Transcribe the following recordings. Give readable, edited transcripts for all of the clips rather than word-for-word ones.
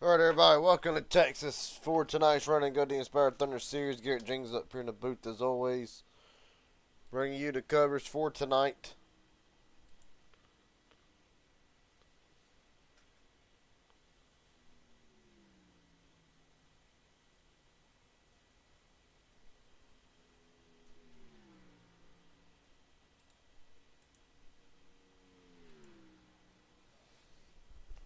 Alright, everybody, welcome to Texas for tonight's Run and Go the Inspired Thunder Series. Garrett Jenkins up here in the booth as always, bringing you the coverage for tonight.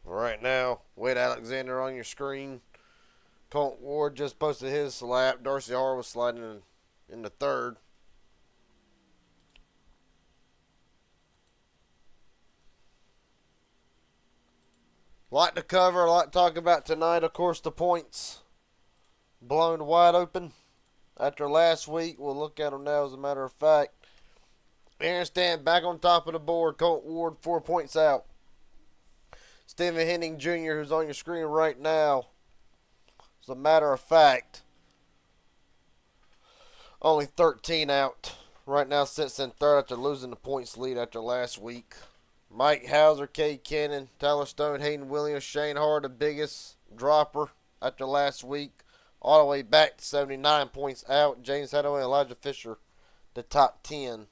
Right now, Wade Alexander on your screen. Colt Ward just posted his lap. Darcy Harr was sliding in the third. A lot to cover, a lot to talk about tonight. Of course, the points blown wide open after last week. We'll look at them now as a matter of fact. Aaron Stanton back on top of the board. Colt Ward 4 points out. Stephen Henning Jr., who's on your screen right now, as a matter of fact, only 13 out. Right now sits in third after losing the points lead after last week. Mike Hauser, Cade Cannon, Tyler Stone, Hayden Williams, Shane Hard, the biggest dropper after last week. All the way back to 79 points out. James Hadaway, Elijah Fisher, the top 10.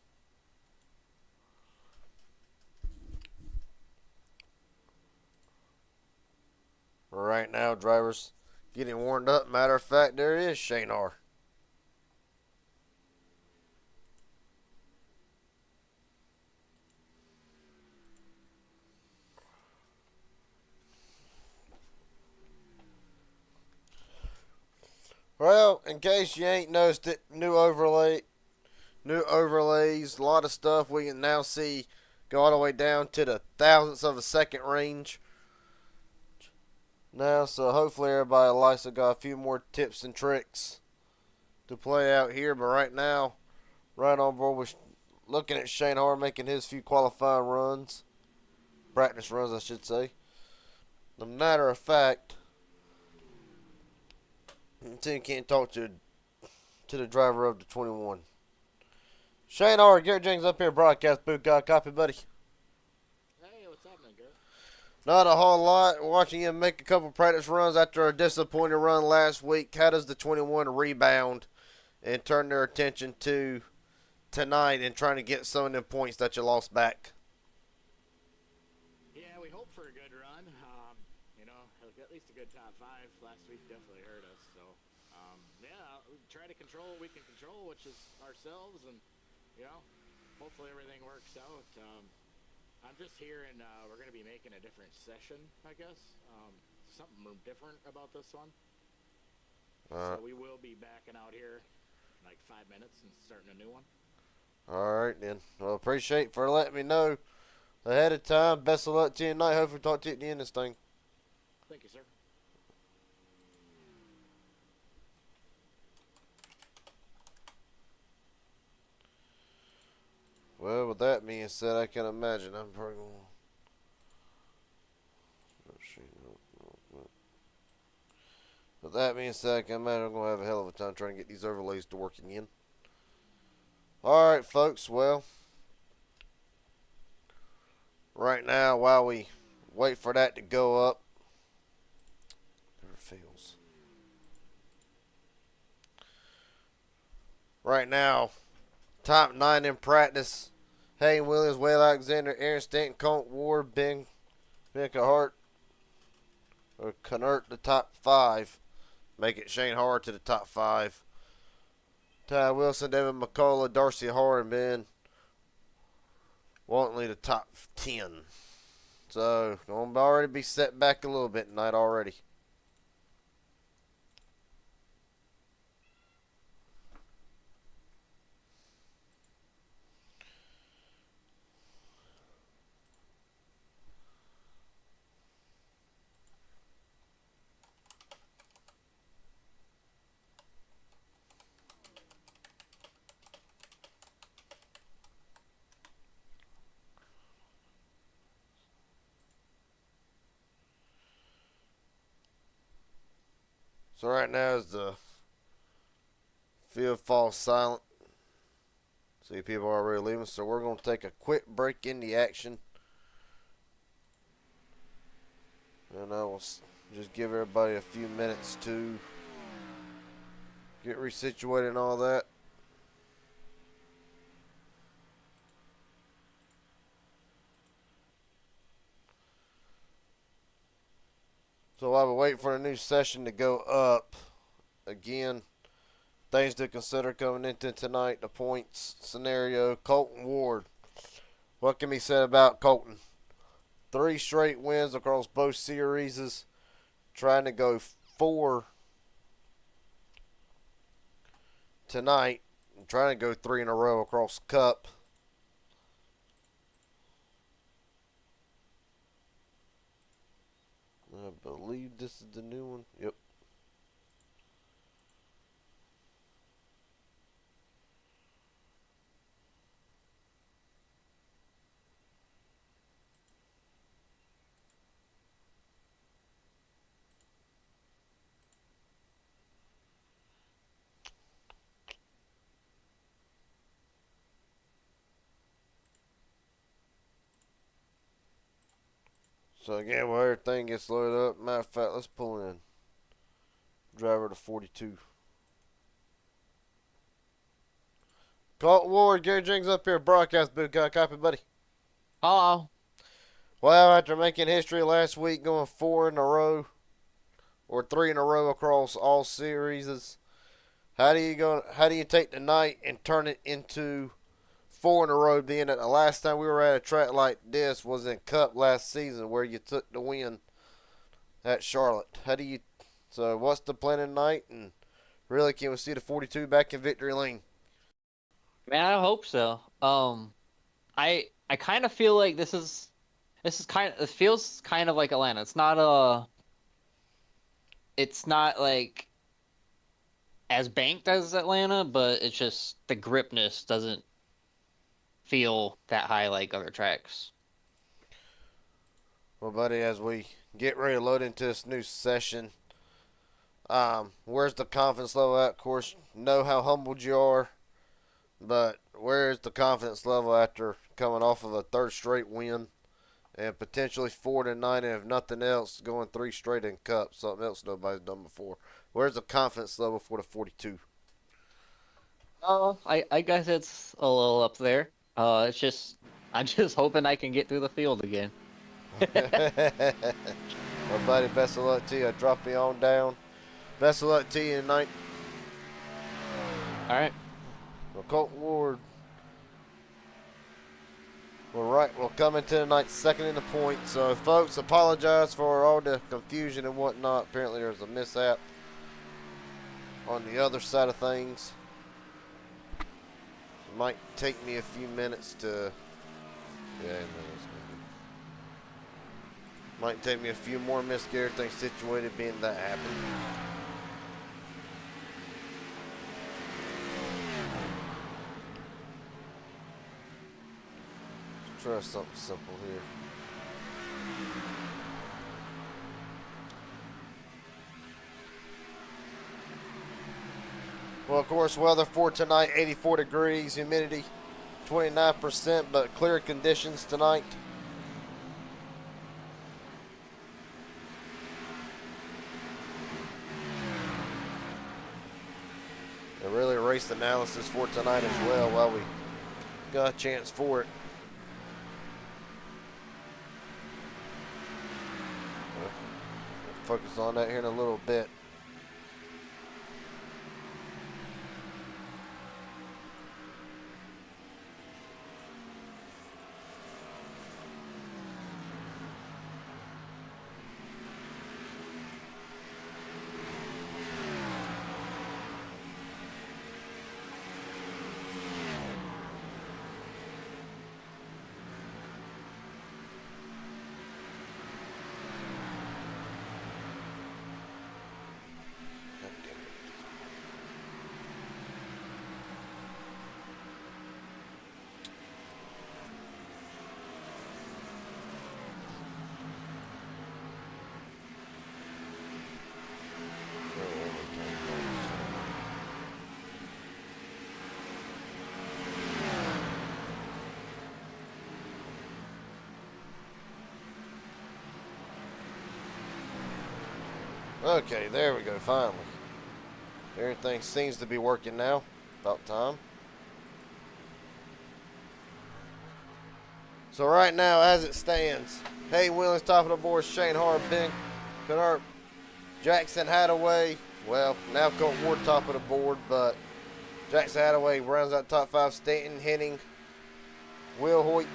Right now, drivers getting warmed up. Matter of fact, there is Shane Hard. Well, in case you ain't noticed it, new overlays, a lot of stuff we can now see go all the way down to the thousandths of a second range now. So hopefully everybody likes it. Got a few more tips and tricks to play out here. But right now, right on board with looking at Shane Hard making his few qualifying runs. Practice runs, I should say. As a matter of fact, until you can't talk to the driver of the 21. Shane Hard, Garrett Jenkins up here, broadcast booth. Got a copy, buddy? Hey, what's happening, Garrett? Not a whole lot. Watching him make a couple practice runs after a disappointing run last week. How does the 21 rebound and turn their attention to tonight and trying to get some of the points that you lost back? Yeah, we hope for a good run. At least a good top five. Last week definitely hurt us. So, we try to control what we can control, which is ourselves, and hopefully everything works out. I'm just here, and we're going to be making a different session, I guess. Something different about this one. So we will be backing out here in like 5 minutes and starting a new one. Alright then. Well, appreciate for letting me know ahead of time. Best of luck to you tonight. Hopefully talk to you at the end of this thing. Thank you, sir. Well, with that being said, I can imagine I'm probably going to... With that being said, I can imagine I'm going to have a hell of a time trying to get these overlays to work again. Alright, folks, well, right now, while we wait for that to go up, never fails. Right now, top 9 in practice. Hayden Williams, Wade Alexander, Aaron Stanton, Colt Ward, Ben Cahart, or Connert, the top 5. Make it Shane Hard to the top 5. Ty Wilson, David McCullough, Darcy Hard, and Ben Wantley the top 10. So, going to already be set back a little bit tonight already. So right now as the field falls silent, see people are already leaving, so we're going to take a quick break in the action. And I will Just give everybody a few minutes to get resituated and all that. So while we wait for a new session to go up, again, things to consider coming into tonight, the points scenario. Colton Ward. What can be said about Colton? 3 straight wins across both series. Trying to go 4 tonight. I'm trying to go 3 in a row across Cup. I believe this is the new one. Yep. So again, while everything gets loaded up, matter of fact, let's pull in driver to 42. Colton Ward, Gary Jenkins up here, broadcast booth. Got a copy, buddy? Hello. Well, after making history last week, going 4 in a row, or 3 in a row across all series, how do you take the night and turn it into 4 in a row? Being that the last time we were at a track like this was in Cup last season, where you took the win at Charlotte. So what's the plan tonight? And really, can we see the 42 back in victory lane? Man, I hope so. I kind of feel like this is it feels kind of like Atlanta. It's not like as banked as Atlanta, but it's just the gripness doesn't feel that high like other tracks. Well, buddy, as we get ready to load into this new session, where's the confidence level at? Of course, know how humbled you are, but where's the confidence level after coming off of a 3rd straight win and potentially 4 tonight, and if nothing else, going 3 straight in Cup, something else nobody's done before? Where's the confidence level for the 42? I guess it's a little up there. It's just I'm just hoping I can get through the field again. Well, buddy, best of luck to you. Drop me on down. Best of luck to you tonight. All right. Well, Colton Ward. We'll come into tonight 2nd in the points. So, folks, apologize for all the confusion and whatnot. Apparently, there's a mishap on the other side of things. It might take me a few minutes to. Might take me a few more minutes to get everything situated, being that happened. Let's try something simple here. Well, of course, weather for tonight, 84 degrees, humidity 29%, but clear conditions tonight. And really race analysis for tonight as well while we got a chance for it. We'll focus on that here in a little bit. Okay, there we go, finally. Everything seems to be working now. About time. So right now, as it stands, Hayden Williams top of the board, Shane Hart, Ben Kennard, Jackson Hadaway. Well, now Colt Ward top of the board, but Jackson Hadaway rounds out top 5. Stanton, Henning, Will Hoyt.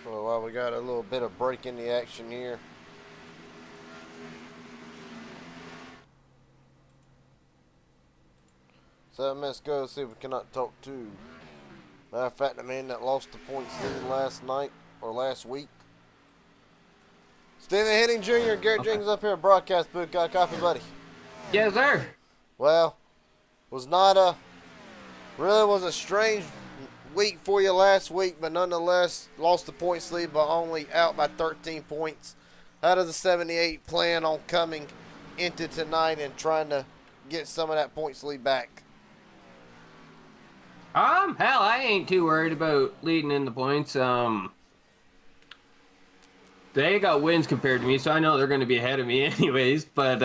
Well, we got a little bit of break in the action here. Let's go see if we cannot talk to. Matter of fact, the man that lost the points lead last night or last week. Stephen Henning Jr. Garrett Jenkins up here at broadcast booth. Got a copy, buddy? Yes, sir. Well, was a strange week for you last week, but nonetheless lost the points lead, but only out by 13 points. How does the 78 plan on coming into tonight and trying to get some of that points lead back? Hell, I ain't too worried about leading in the points. They got wins compared to me, so I know they're going to be ahead of me anyways. But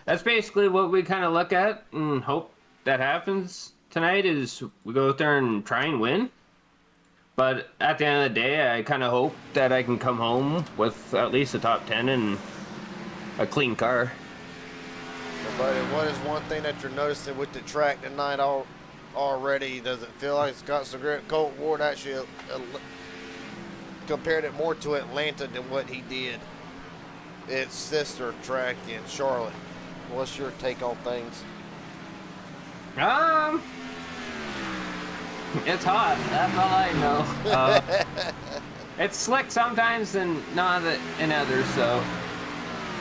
that's basically what we kind of look at and hope that happens tonight. Is we go out there and try and win. But at the end of the day, I kind of hope that I can come home with at least a top 10 and a clean car. Buddy, what is one thing that you're noticing with the track tonight already? Does it feel like it's got some grip? Colt Ward actually compared it more to Atlanta than what he did its sister track in Charlotte. What's your take on things? It's hot. That's all I know. It's slick sometimes and not in others, so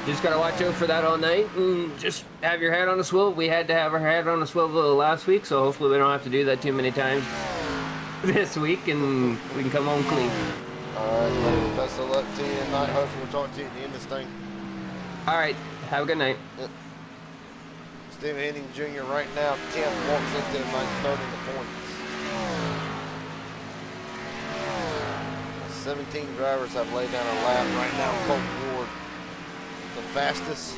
you just gotta watch out for that all night and just have your head on a swivel. We had to have our head on a swivel last week, so hopefully we don't have to do that too many times this week and we can come home clean. Alright, buddy. Best of luck to you tonight. Hopefully we'll talk to you at the end of this thing. Alright, have a good night. Yep. Stephen Henning Jr. right now, 10th, walks into the ninth, third in the points. 17 drivers have laid down a lap right now. Colt Ward, the fastest.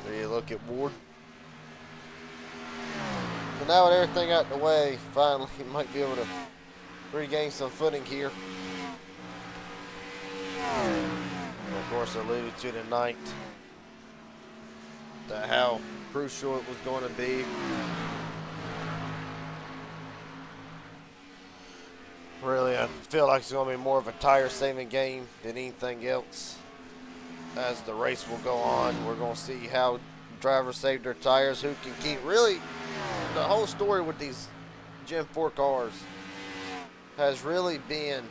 There you look at Ward. So now with everything out the way, finally he might be able to regain some footing here. And of course, alluded to tonight that how crucial it was going to be. Really, I feel like it's going to be more of a tire-saving game than anything else. As the race will go on, we're going to see how drivers save their tires, who can keep. Really, the whole story with these Gen 4 cars has really been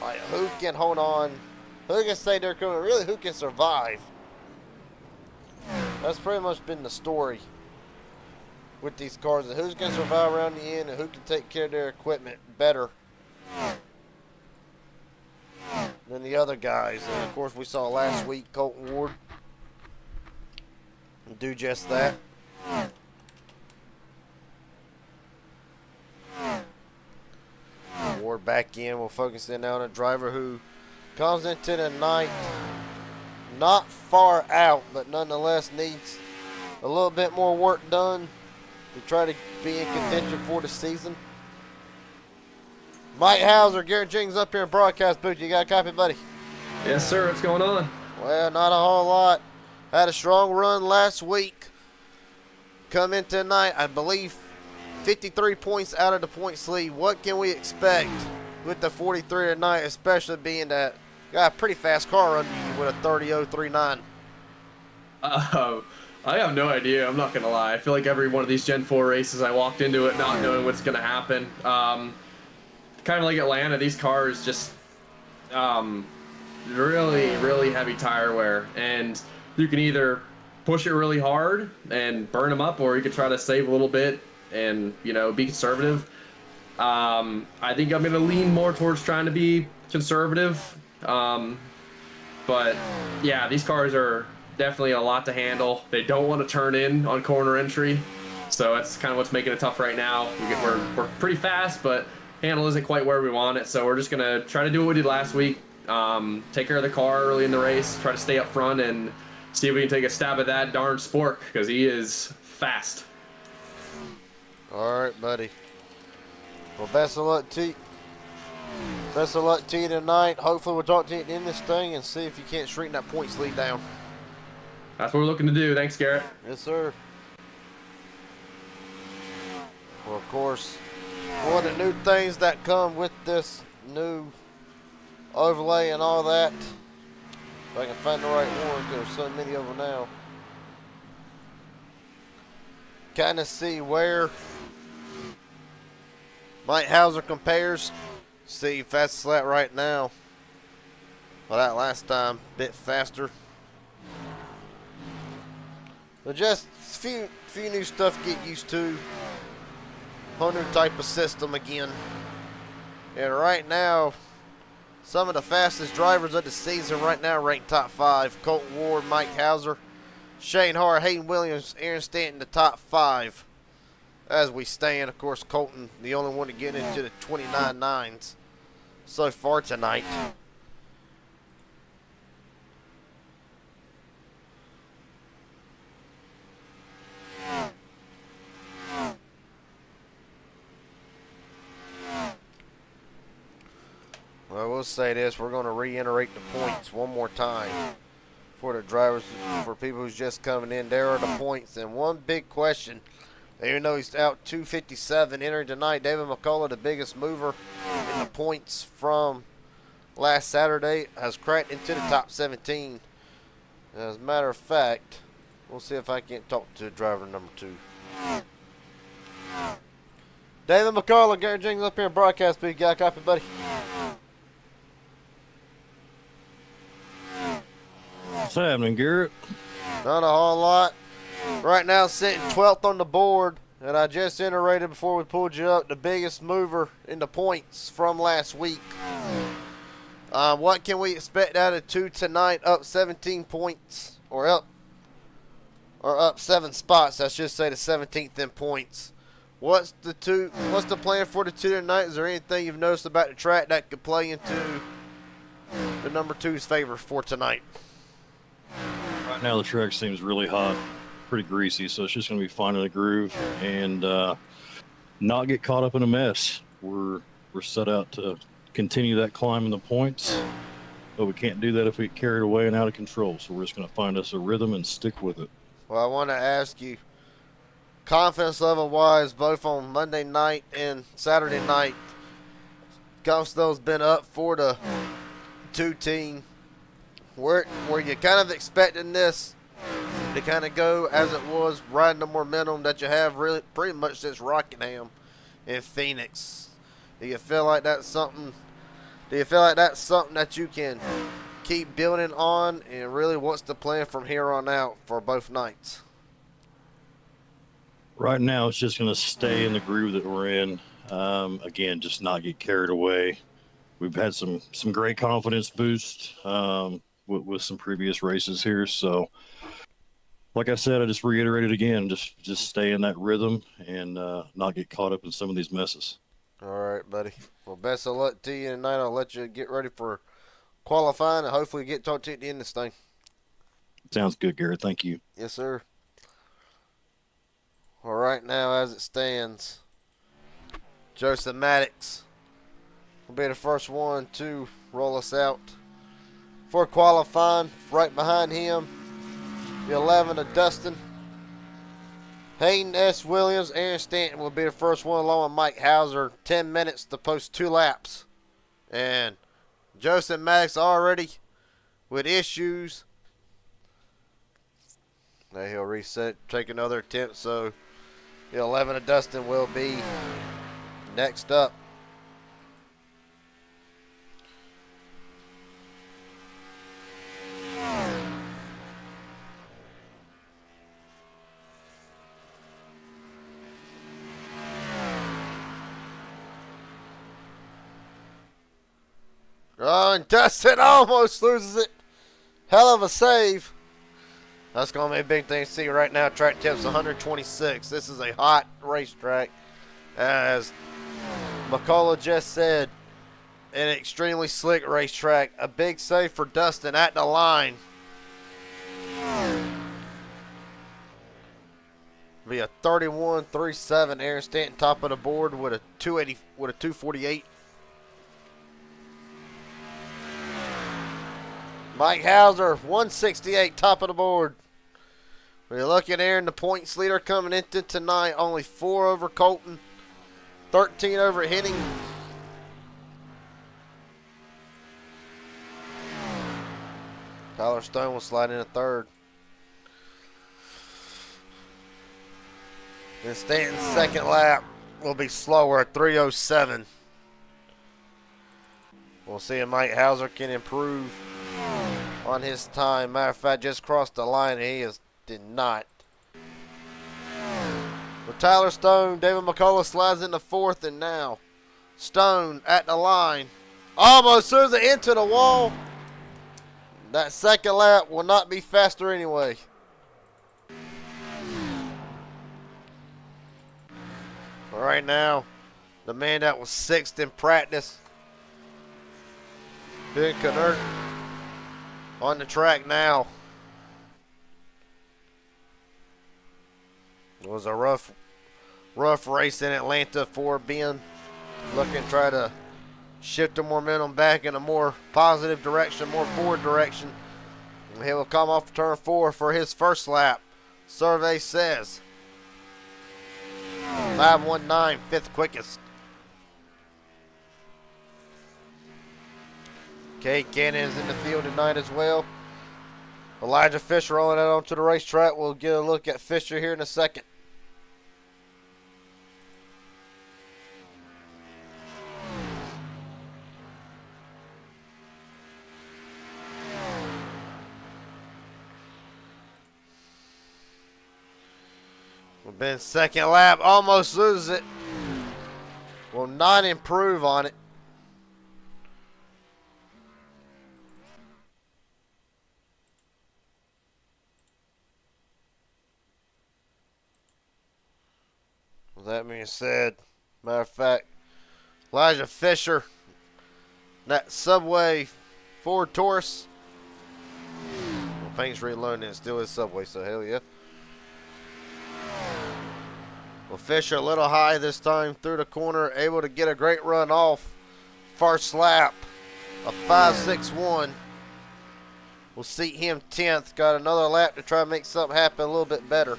like who can hold on, who can stay there, really who can survive. That's pretty much been the story with these cars, and who's going to survive around the end and who can take care of their equipment better than the other guys. And of course we saw last week Colt Ward do just that. Ward back in. We'll focus in on a driver who comes into the night not far out, but nonetheless needs a little bit more work done to try to be in contention for the season. Mike Hauser, Garrett Jenkins up here in broadcast booth. You got a copy, buddy? Yes, sir. What's going on? Well, not a whole lot. Had a strong run last week. Come in tonight, I believe 53 points out of the points lead. What can we expect with the 43 tonight, especially being that got a pretty fast car under you with a 30.039? I have no idea. I'm not going to lie. I feel like every one of these Gen 4 races, I walked into it not knowing what's going to happen. Kind of like Atlanta, these cars just really, really heavy tire wear. And you can either push it really hard and burn them up, or you could try to save a little bit and, you know, be conservative. I think I'm going to lean more towards trying to be conservative. But yeah, these cars are definitely a lot to handle. They don't want to turn in on corner entry, so that's kind of what's making it tough right now. We're pretty fast, but handle isn't quite where we want it. So we're just gonna try to do what we did last week. Take care of the car early in the race, try to stay up front, and see if we can take a stab at that darn Spork, because he is fast. All right, buddy. Well, best of luck to you. Best of luck to you tonight. Hopefully we'll talk to you at the end of this thing and see if you can't shrink that points lead down. That's what we're looking to do. Thanks, Garrett. Yes, sir. Well, of course, one of the new things that come with this new overlay and all that, if I can find the right one, because there's so many of them now. Kind of see where Mike Hauser compares. See fastest lap right now. Well, that last time, bit faster. But just few new stuff to get used to. Whole new type of system again. And right now, some of the fastest drivers of the season right now ranked top 5. Colton Ward, Mike Hauser, Shane Hart, Hayden Williams, Aaron Stanton, the top 5. As we stand, of course, Colton, the only one to get into the 29.9s so far tonight. Well, we'll say this. We're going to reiterate the points one more time for the drivers, for people who's just coming in. There are the points. And one big question, even though he's out 257 entering tonight, David McCullough, the biggest mover in the points from last Saturday, has cracked into the top 17. As a matter of fact, we'll see if I can't talk to driver number 2. David McCullough, Gary Jenkins up here in broadcast booth. Got a copy, buddy? What's happening, Garrett? Not a whole lot. Right now, sitting 12th on the board, and I just iterated before we pulled you up the biggest mover in the points from last week. What can we expect out of 2 tonight? Up 17 points, or up 7 spots. I should say the 17th in points. What's the plan for the 2 tonight? Is there anything you've noticed about the track that could play into the number 2's favor for tonight? Right now the track seems really hot, pretty greasy, so it's just going to be finding a groove and not get caught up in a mess. We're set out to continue that climb in the points, but we can't do that if we get carried away and out of control. So we're just going to find us a rhythm and stick with it. Well, I want to ask you, confidence level wise, both on Monday night and Saturday night, confidence level's been up for the 2 team. Were you kind of expecting this to kind of go as it was, riding the momentum that you have really pretty much since Rockingham and Phoenix? Do you feel like that's something? Do you feel like that's something that you can keep building on? And really, what's the plan from here on out for both nights? Right now it's just going to stay in the groove that we're in. Again, just not get carried away. We've had some great confidence boost with some previous races here. So like I said, I just reiterated again, just stay in that rhythm and not get caught up in some of these messes. All right, buddy. Well, best of luck to you tonight. I'll let you get ready for qualifying and hopefully get talked to you at the end of this thing. Sounds good, Garrett. Thank you. Yes, sir. Well, right now, as it stands, Joseph Maddox will be the first one to roll us out for qualifying. Right behind him, the 11 of Dustin. Hayden S. Williams, Aaron Stanton will be the first one, along with Mike Hauser. 10 minutes to post 2 laps. And Joseph Maddox already with issues. Now he'll reset, take another attempt. So the 11 of Dustin will be next up. Oh, and Dustin almost loses it. Hell of a save. That's going to be a big thing to see right now. Track tips 126. This is a hot racetrack. As McCullough just said, an extremely slick racetrack. A big save for Dustin at the line. Be a 31.37. Aaron Stanton top of the board with a 280 with a 248. Mike Hauser 168 top of the board. When you look at Aaron, the points leader coming into tonight, only 4 over Colton, 13 over Henning. Tyler Stone will slide in a third. Then Stanton's second lap will be slower at 3:07. We'll see if Mike Hauser can improve on his time. Matter of fact, just crossed the line and he did not. With Tyler Stone, David McCullough slides into fourth, and now Stone at the line. Almost throws it into the wall. That second lap will not be faster anyway. But right now, the man that was 6th in practice, Ben Knert, on the track now. It was a rough race in Atlanta for Ben. Looking to try to shift the momentum back in a more positive direction, more forward direction. And he will come off turn 4 for his first lap. Survey says 5:19, 5th quickest. Cade Cannon is in the field tonight as well. Elijah Fisher rolling out onto the racetrack. We'll get a look at Fisher here in a second. We've been second lap, almost loses it. Will not improve on it. With that being said, matter of fact, Elijah Fisher, that Subway Ford Taurus. Well, paint's reloading, it still is Subway, so hell yeah. Well, Fisher a little high this time through the corner, able to get a great run off. First lap, a 5.61. We'll seat him 10th. Got another lap to try and make something happen a little bit better.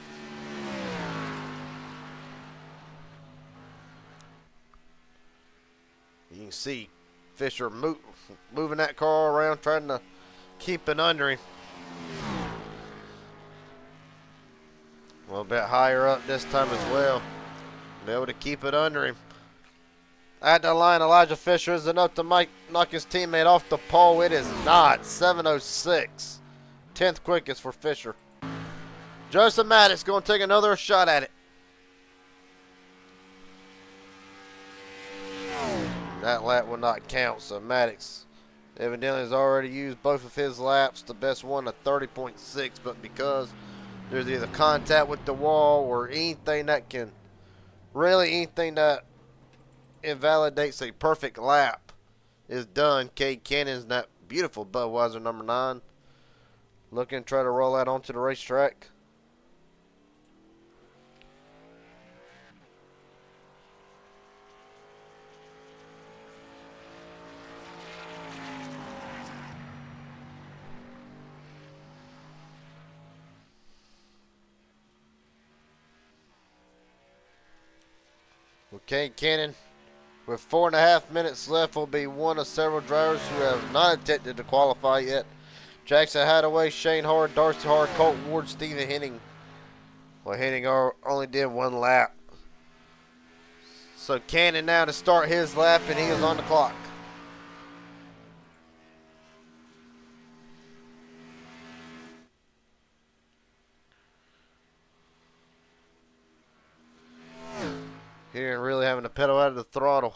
You can see Fisher moving that car around, trying to keep it under him. A little bit higher up this time as well. Be able to keep it under him. At the line, Elijah Fisher is enough to knock his teammate off the pole. It is not. 7:06. 10th quickest for Fisher. Joseph Maddox going to take another shot at it. That lap will not count, so Maddox evidently has already used both of his laps. The best one, a 30.6, but because there's either contact with the wall or anything that invalidates a perfect lap is done. Cade Cannon's that beautiful Budweiser number 9. Looking to try to roll out onto the racetrack. Cade Cannon, with 4.5 minutes left, will be one of several drivers who have not attempted to qualify yet. Jackson Hadaway, Shane Hard, Darcy Hard, Colton Ward, Stephen Henning. Well, Henning only did 1 lap. So Cannon now to start his lap, and he is on the clock. Here and really having to pedal out of the throttle.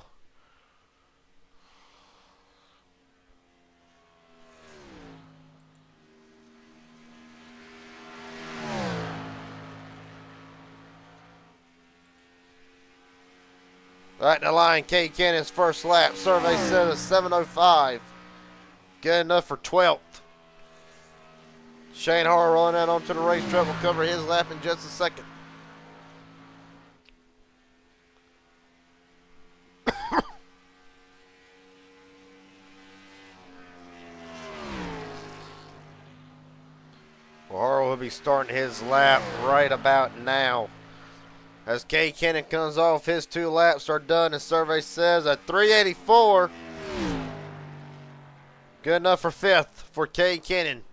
Right in the line, Cade Cannon's first lap. Survey says a 7:05. Good enough for 12th. Shane Harr rolling out onto the racetrack. We'll cover his lap in just a second. Harr will be starting his lap right about now. As Cade Cannon comes off, his 2 laps are done, and survey says a 384. Good enough for 5th for Cade Cannon.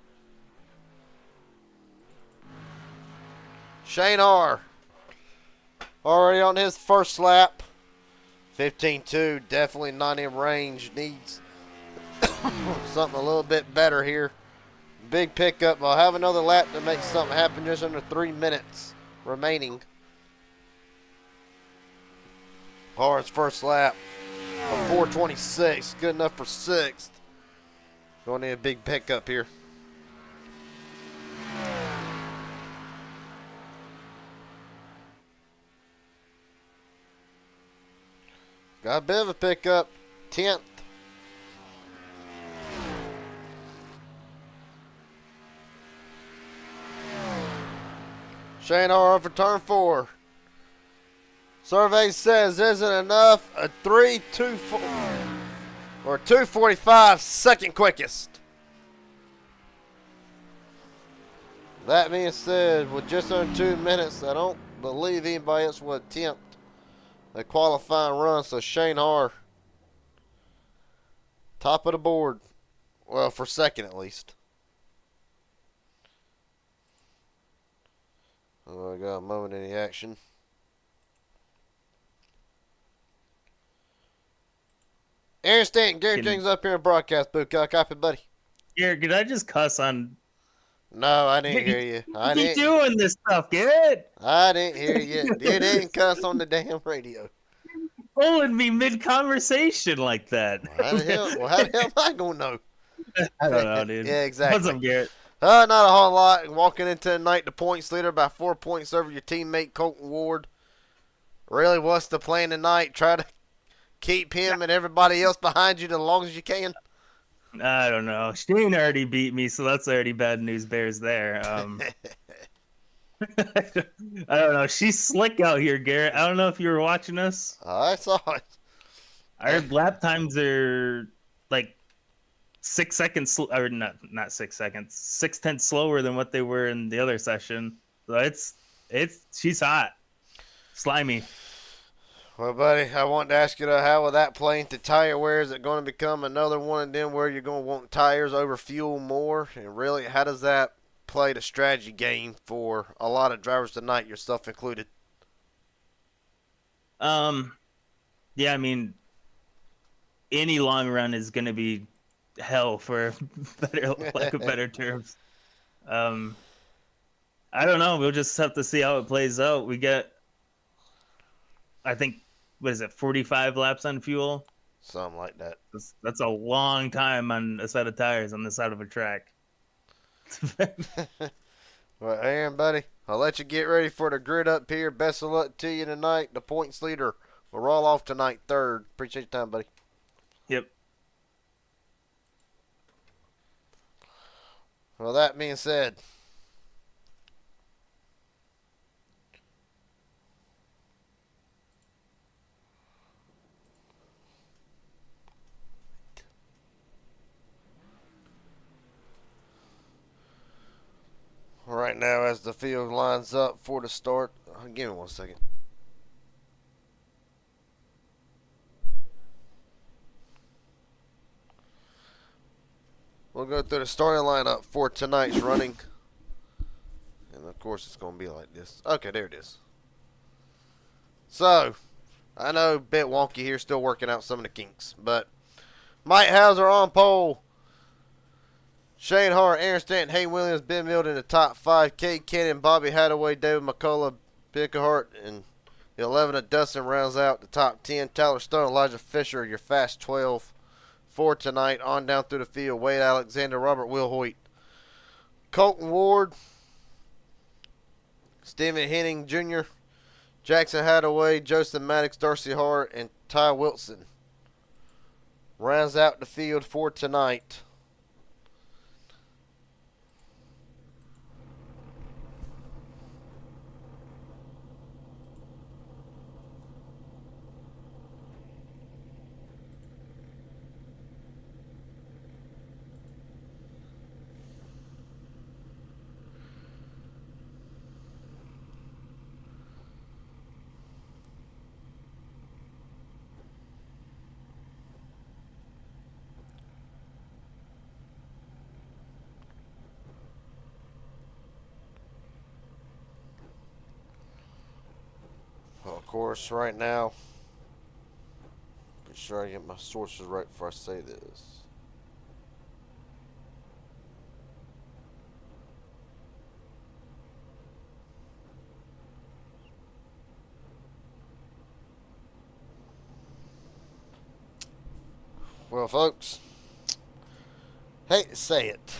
Shane Harr already on his first lap. 15.2, definitely not in range. Needs something a little bit better here. Big pickup. I'll have another lap to make something happen. Just under 3 minutes remaining. Harr's first lap of 4:26. Good enough for 6th. Going to need a big pickup here. Got a bit of a pickup. 10th. Shane Harr for turn 4. Survey says isn't enough. A 3:24 or 2:45, second quickest. That being said, with just under 2 minutes, I don't believe anybody else would attempt a qualifying run. So Shane Harr, top of the board. Well, for second at least. Oh, I got a moment in the action. Aaron Stanton, Gary Jenkins up here in broadcast booth. Copy, buddy. Garrett, did I just cuss on? No, I didn't hear you. I What are you didn't. doing this stuff, Garrett? I didn't hear you. You didn't cuss on the damn radio. Pulling me mid-conversation like that. How the hell am I gonna know? I don't know, dude. Yeah, exactly. What's up, Garrett? Not a whole lot. Walking into the night, the points leader by 4 points over your teammate Colton Ward. Really, what's the plan tonight? Try to keep him and everybody else behind you as long as you can. I don't know. Shane already beat me, so that's already bad news bears there. I don't know. She's slick out here, Garrett. I don't know if you were watching us. I saw it. Our lap times are like 6 seconds, or not 6 seconds, 6/10 slower than what they were in the other session. So she's hot, slimy. Well, buddy, I wanted to ask you, how will that play into tire wear? Is it going to become another one of them where you're going to want tires over fuel more? And really, how does that play the strategy game for a lot of drivers tonight, yourself included? Yeah, I mean, any long run is going to be hell for better lack of better terms. I don't know. We'll just have to see how it plays out. We get, I think, what is it, 45 laps on fuel? Something like that. That's a long time on a set of tires on the side of a track. Well, Aaron, buddy, I'll let you get ready for the grid up here. Best of luck to you tonight. The points leader will roll off tonight, 3rd. Appreciate your time, buddy. Yep. Well, that being said, right now as the field lines up for the start, give me 1 second. We'll go through the starting lineup for tonight's running. And of course it's going to be like this. Okay, there it is. So, I know a bit wonky here, still working out some of the kinks. But Mike Hauser on pole. Shane Hart, Aaron Stanton, Hayden Williams, Ben Milton in the top 5. Cade Cannon, Bobby Hadaway, David McCullough, Bickahart, and the 11 of Dustin rounds out the top 10. Tyler Stone, Elijah Fisher, your fast 12 for tonight. On down through the field, Wade Alexander, Robert Will Hoyt, Colton Ward, Stephen Henning Jr., Jackson Hadaway, Joseph Maddox, Darcy Hart, and Ty Wilson rounds out the field for tonight. Well, of course, right now, be sure I get my sources right before I say this. Well, folks, hate to say it,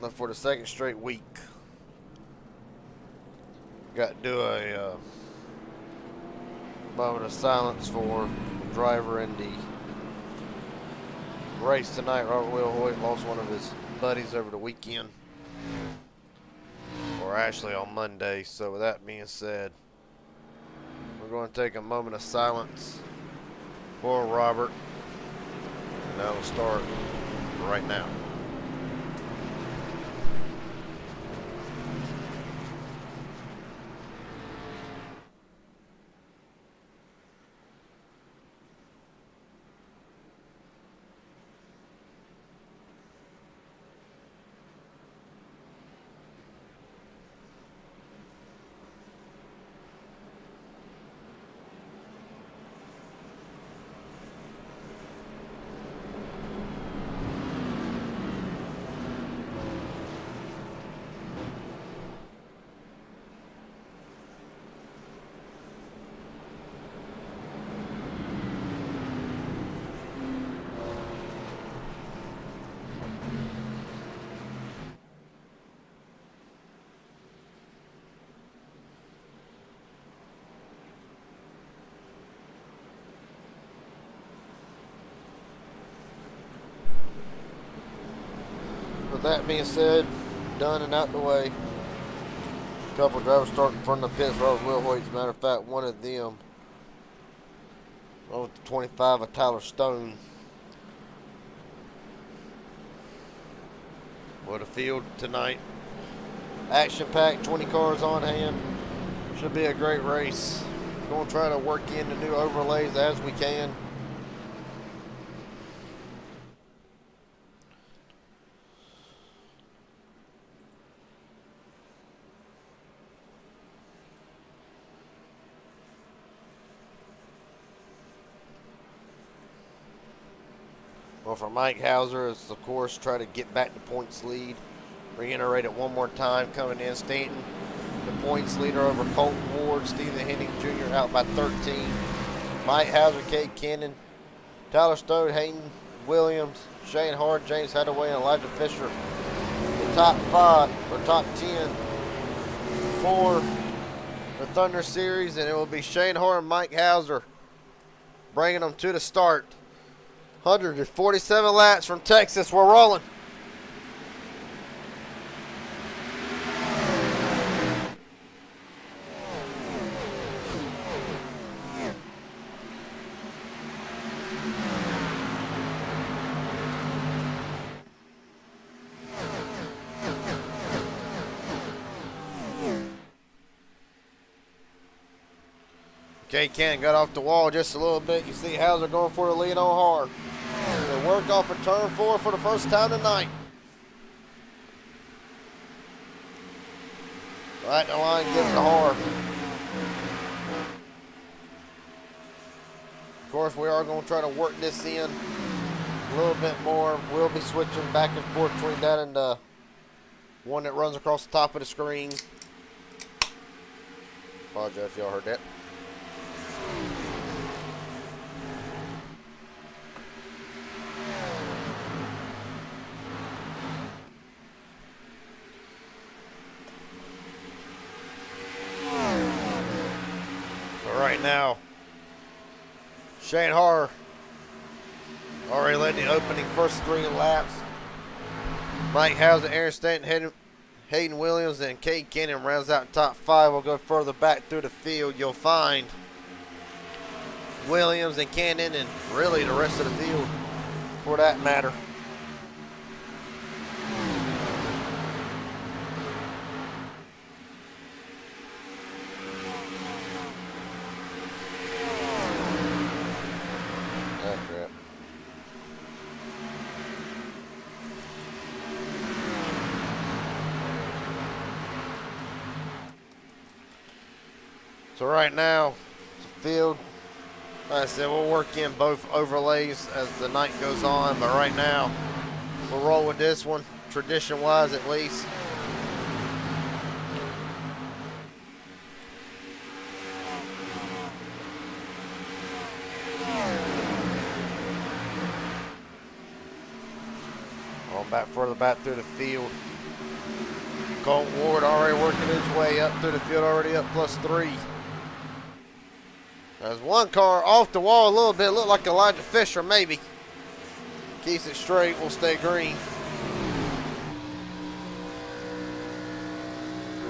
but for the second straight week, got to do a moment of silence for the driver in the race tonight. Robert Will Hoyt lost one of his buddies over the weekend, or actually on Monday. So with that being said, we're going to take a moment of silence for Robert, and that'll start right now. With that being said, done and out the way. A couple of drivers starting in front of the pits. Robert Will Hoyt, as a matter of fact, one of them, over the 25 of Tyler Stone. What a field tonight. Action-packed, 20 cars on hand. Should be a great race. Going to try to work in the new overlays as we can. Well, for Mike Hauser, it's of course try to get back the points lead. Reiterate it one more time. Coming in, Stanton, the points leader over Colton Ward. Stephen Henning Jr. out by 13. Mike Hauser, Cade Cannon, Tyler Stone, Hayden Williams, Shane Hard, James Hadaway, and Elijah Fisher. The top 5 or top 10 for the Thunder Series, and it will be Shane Hard and Mike Hauser bringing them to the start. 147 laps from Texas. We're rolling. Cade Cannon got off the wall just a little bit. You see Hauser going for the lead on hard. They work off of turn 4 for the first time tonight. Right the line, gives it to hard. Of course, we are going to try to work this in a little bit more. We'll be switching back and forth between that and the one that runs across the top of the screen. Apologize if y'all heard that. now, Shane Harr already led the opening first 3 laps. Mike Hauser, Aaron Stanton, Hayden Williams, and Cade Cannon rounds out top 5. We'll go further back through the field. You'll find Williams and Cannon, and really the rest of the field for that matter. Oh, crap. So right now, the field, like I said, we'll work in both overlays as the night goes on, but right now, we'll roll with this one, tradition-wise at least. All back further back through the field. Colton Ward already working his way up through the field, already up +3. There's one car off the wall a little bit, looked like Elijah Fisher maybe. Keeps it straight, will stay green.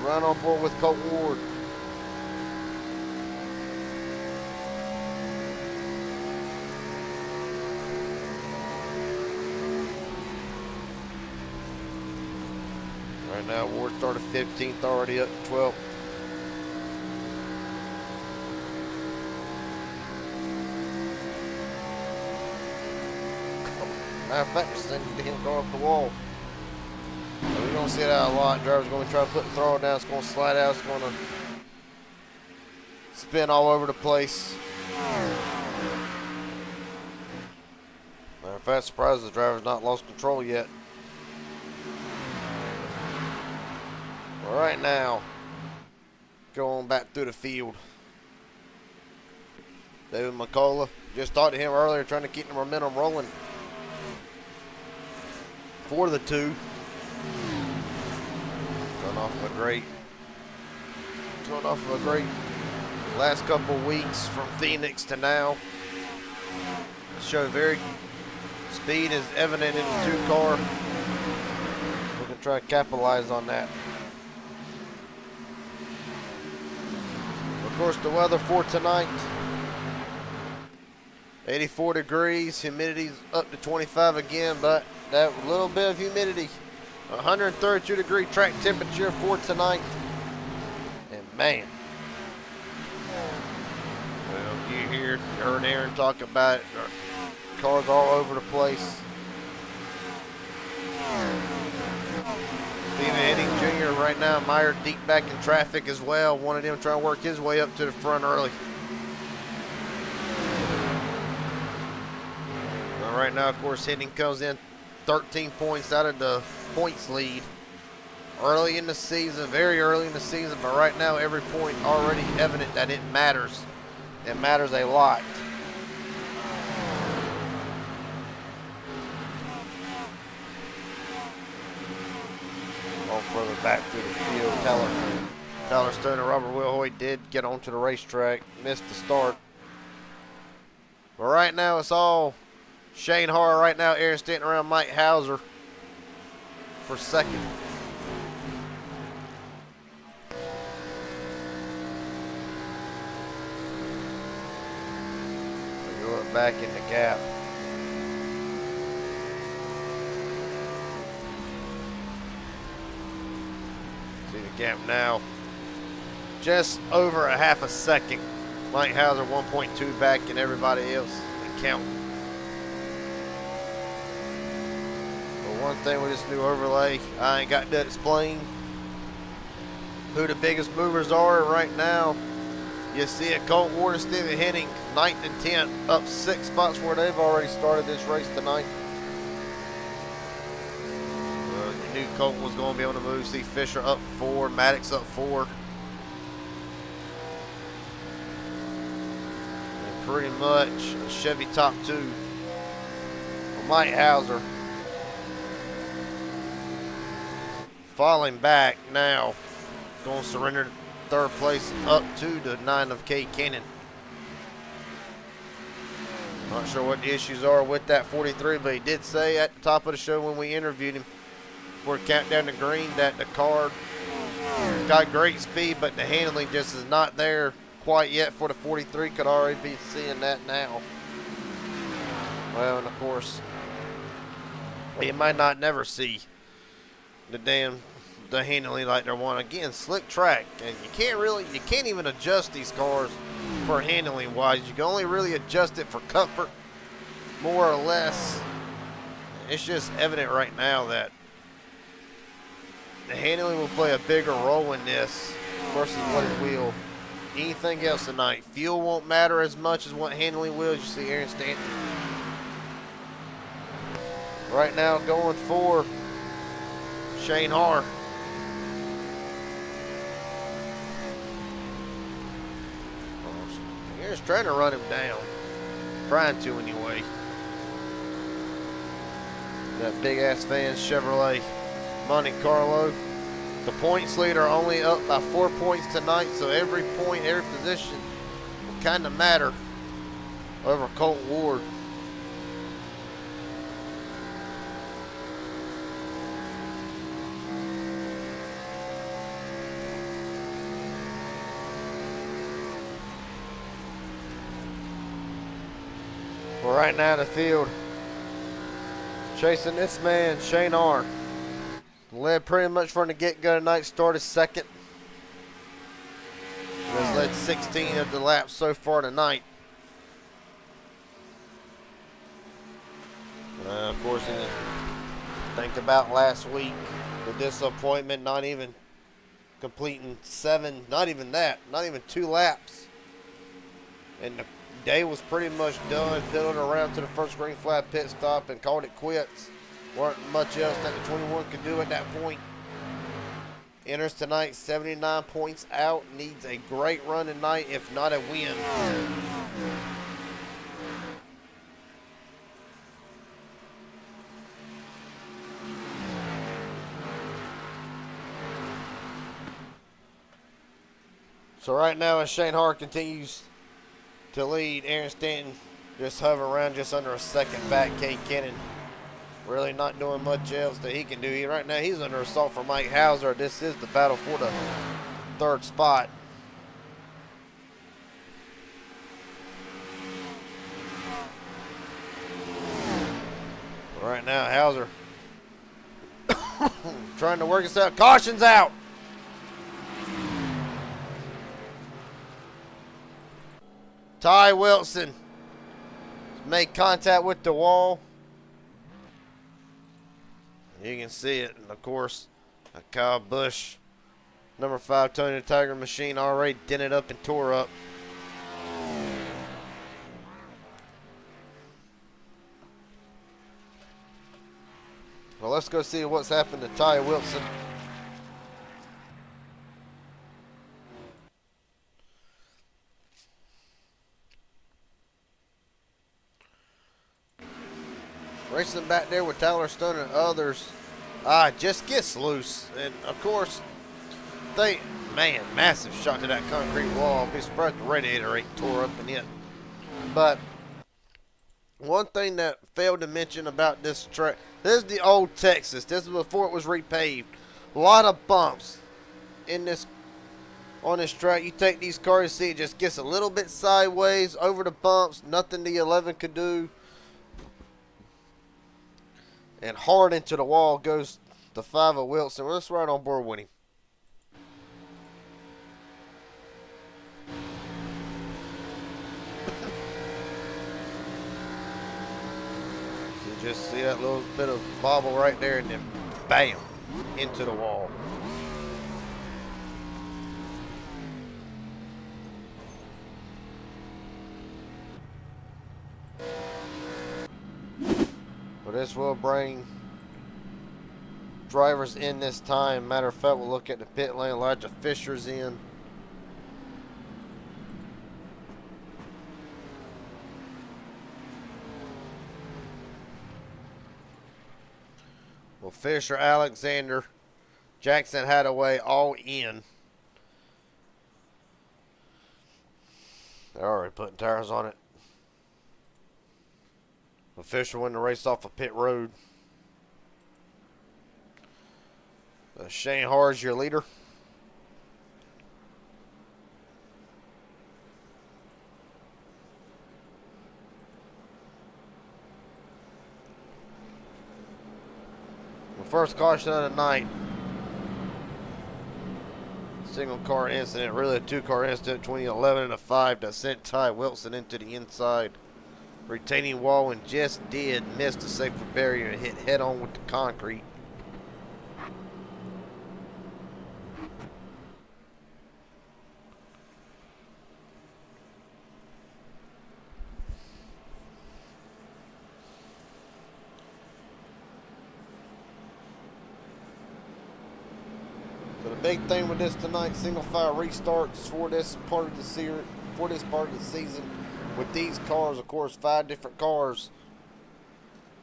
Right on board with Colton Ward. Right now, Ward started 15th, already up to 12th. Matter of fact, we're sending him go off the wall. We don't see that a lot. Driver's going to try to put the throttle down. It's going to slide out. It's going to spin all over the place. Matter of fact, surprised the driver's not lost control yet. All right, now, going back through the field. David McCullough. Just talked to him earlier, trying to keep the momentum rolling for the 2. Going off of a great last couple weeks from Phoenix to now. Show very speed is evident in the 2 car. We're gonna try to capitalize on that. Of course, the weather for tonight. 84 degrees, humidity's up to 25 again, but that little bit of humidity. 132 degree track temperature for tonight. And man, well, you heard Aaron talk about it. Cars all over the place. Steven Henning Jr. right now mired deep back in traffic as well. One of them trying to work his way up to the front early. Right now, of course, Henning comes in 13 points out of the points lead. Early in the season, very early in the season, but right now every point already evident that it matters. It matters a lot. All further back through the field, Tyler Stone and Robert Wilhoy did get onto the racetrack, missed the start. But right now it's all Shane Harr right now, Aaron Stanton around Mike Hauser for second. We go up back in the gap. See the gap now. Just over a half a second. Mike Hauser 1.2 back and everybody else and count. One thing with this new overlay, I ain't got to explain who the biggest movers are right now. You see it, Colton Ward and Steven Henning, 9th and 10th, up 6 spots where they've already started this race tonight. You knew Colton was going to be on the move. See Fisher up 4, Maddox up 4. And pretty much Chevy top 2. Mike Hauser falling back now, going to surrender third place up to the 9 of Cade Cannon. Not sure what the issues are with that 43, but he did say at the top of the show when we interviewed him for Countdown to Green that the car got great speed, but the handling just is not there quite yet for the 43. Could already be seeing that now. Well, and of course, you might not never see the handling like they want. Again, slick track, and you can't even adjust these cars for handling wise. You can only really adjust it for comfort, more or less. It's just evident right now that the handling will play a bigger role in this versus what it will anything else tonight. Fuel won't matter as much as what handling will. As you see Aaron Stanton right now going for Shane Har. Aaron's trying to run him down. Trying to anyway. That big ass fan Chevrolet Monte Carlo. The points leader only up by 4 points tonight, so every point, every position will kind of matter over Colt Ward. Well, right now in the field, chasing this man, Shane Har. Led pretty much from the get-go tonight, started second. Has led 16 of the laps so far tonight. Of course, think about last week, the disappointment, not even completing 7, not even that, not even 2 laps. And the day was pretty much done, pivoted around to the first green flag pit stop and called it quits. Weren't much else that the 21 could do at that point. Enters tonight 79 points out. Needs a great run tonight, if not a win. So right now, as Shane Har continues to lead, Aaron Stanton just hover around just under a second back. Cade Cannon really not doing much else that he can do. Right now, he's under assault from Mike Hauser. This is the battle for the 3rd spot. Right now, Hauser trying to work this out. Caution's out. Ty Wilson made contact with the wall. You can see it, and of course, Kyle Busch, number 5 Tony the Tiger Machine, already dented up and tore up. Well, let's go see what's happened to Ty Wilson. Racing back there with Tyler Stone and others. Just gets loose. And, of course, massive shot to that concrete wall. Be surprised the radiator ain't tore up and hit. But one thing that failed to mention about this track, this is the old Texas. This is before it was repaved. A lot of bumps on this track. You take these cars, see it just gets a little bit sideways over the bumps. Nothing the 11 could do. And hard into the wall goes the 5 of Wilson. Well, let's right on board with him. You just see that little bit of bobble right there, and then bam, into the wall. This will bring drivers in this time. Matter of fact, we'll look at the pit lane. Elijah Fisher's in. Well, Fisher, Alexander, Jackson Hadaway all in. They're already putting tires on it. Official win the race off of pit road. Shane Har is your leader. The first caution of the night. Single car incident, really a 2-car incident, 2011 and a 5 that sent Ty Wilson into the inside retaining wall and just did miss the safety barrier and hit head on with the concrete. So the big thing with this tonight, single file restarts for this part of the season. With these cars, of course, 5 different cars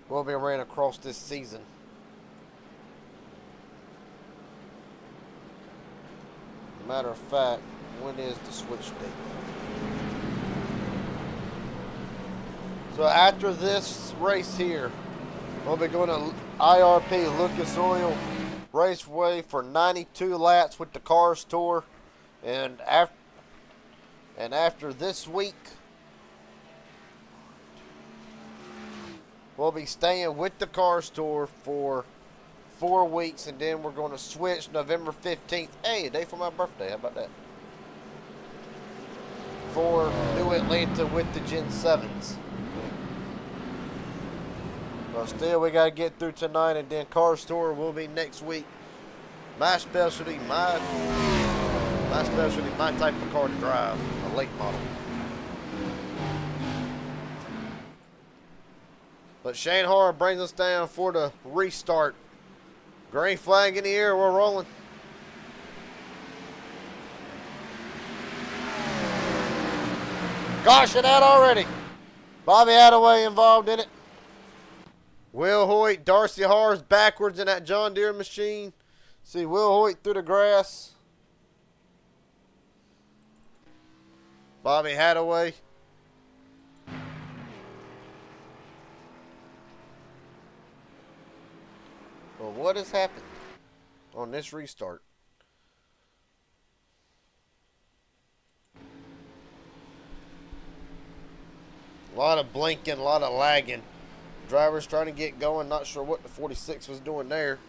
will be ran across this season. Matter of fact, when is the switch date? So after this race here, we'll be going to IRP Lucas Oil Raceway for 92 laps with the Cars Tour, and after this week, we'll be staying with the Cars Tour for 4 weeks, and then we're going to switch November 15th. Hey, a day for my birthday. How about that? For New Atlanta with the Gen 7s. But still, we got to get through tonight, and then Cars Tour will be next week. My specialty, my type of car to drive, a late model. But Shane Har brings us down for the restart. Green flag in the air, we're rolling. Caution out already. Bobby Attaway involved in it. Will Hoyt, Darcy Har's backwards in that John Deere machine. See Will Hoyt through the grass. Bobby Attaway. Well, what has happened on this restart? A lot of blinking, a lot of lagging. Drivers trying to get going, not sure what the 46 was doing there.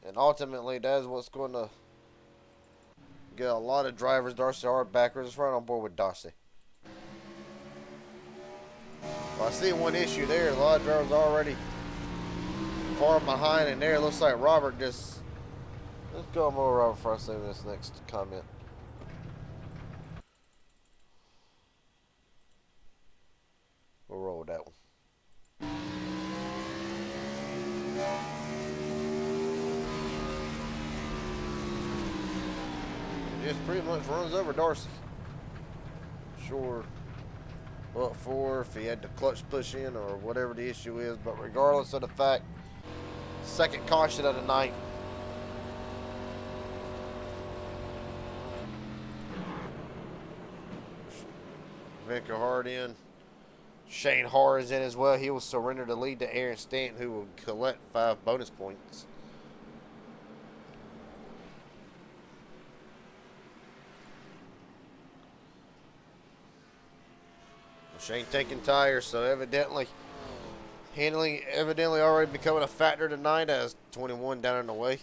And ultimately, that is what's going to get a lot of drivers. Darcy Hart backwards. It's right on board with Darcy. Well, I see one issue there. A lot of drivers already far behind in there. It looks like Robert just... Let's go more Robert before I say this next comment. We'll roll with that one. It just pretty much runs over Darcy. Sure what for, if he had the clutch push in or whatever the issue is, but regardless of the fact, second caution of the night. Vinker Hart in. Shane Har is in as well. He will surrender the lead to Aaron Stanton, who will collect 5 bonus points. Shane taking tires, so evidently handling already becoming a factor tonight as 21 down and away.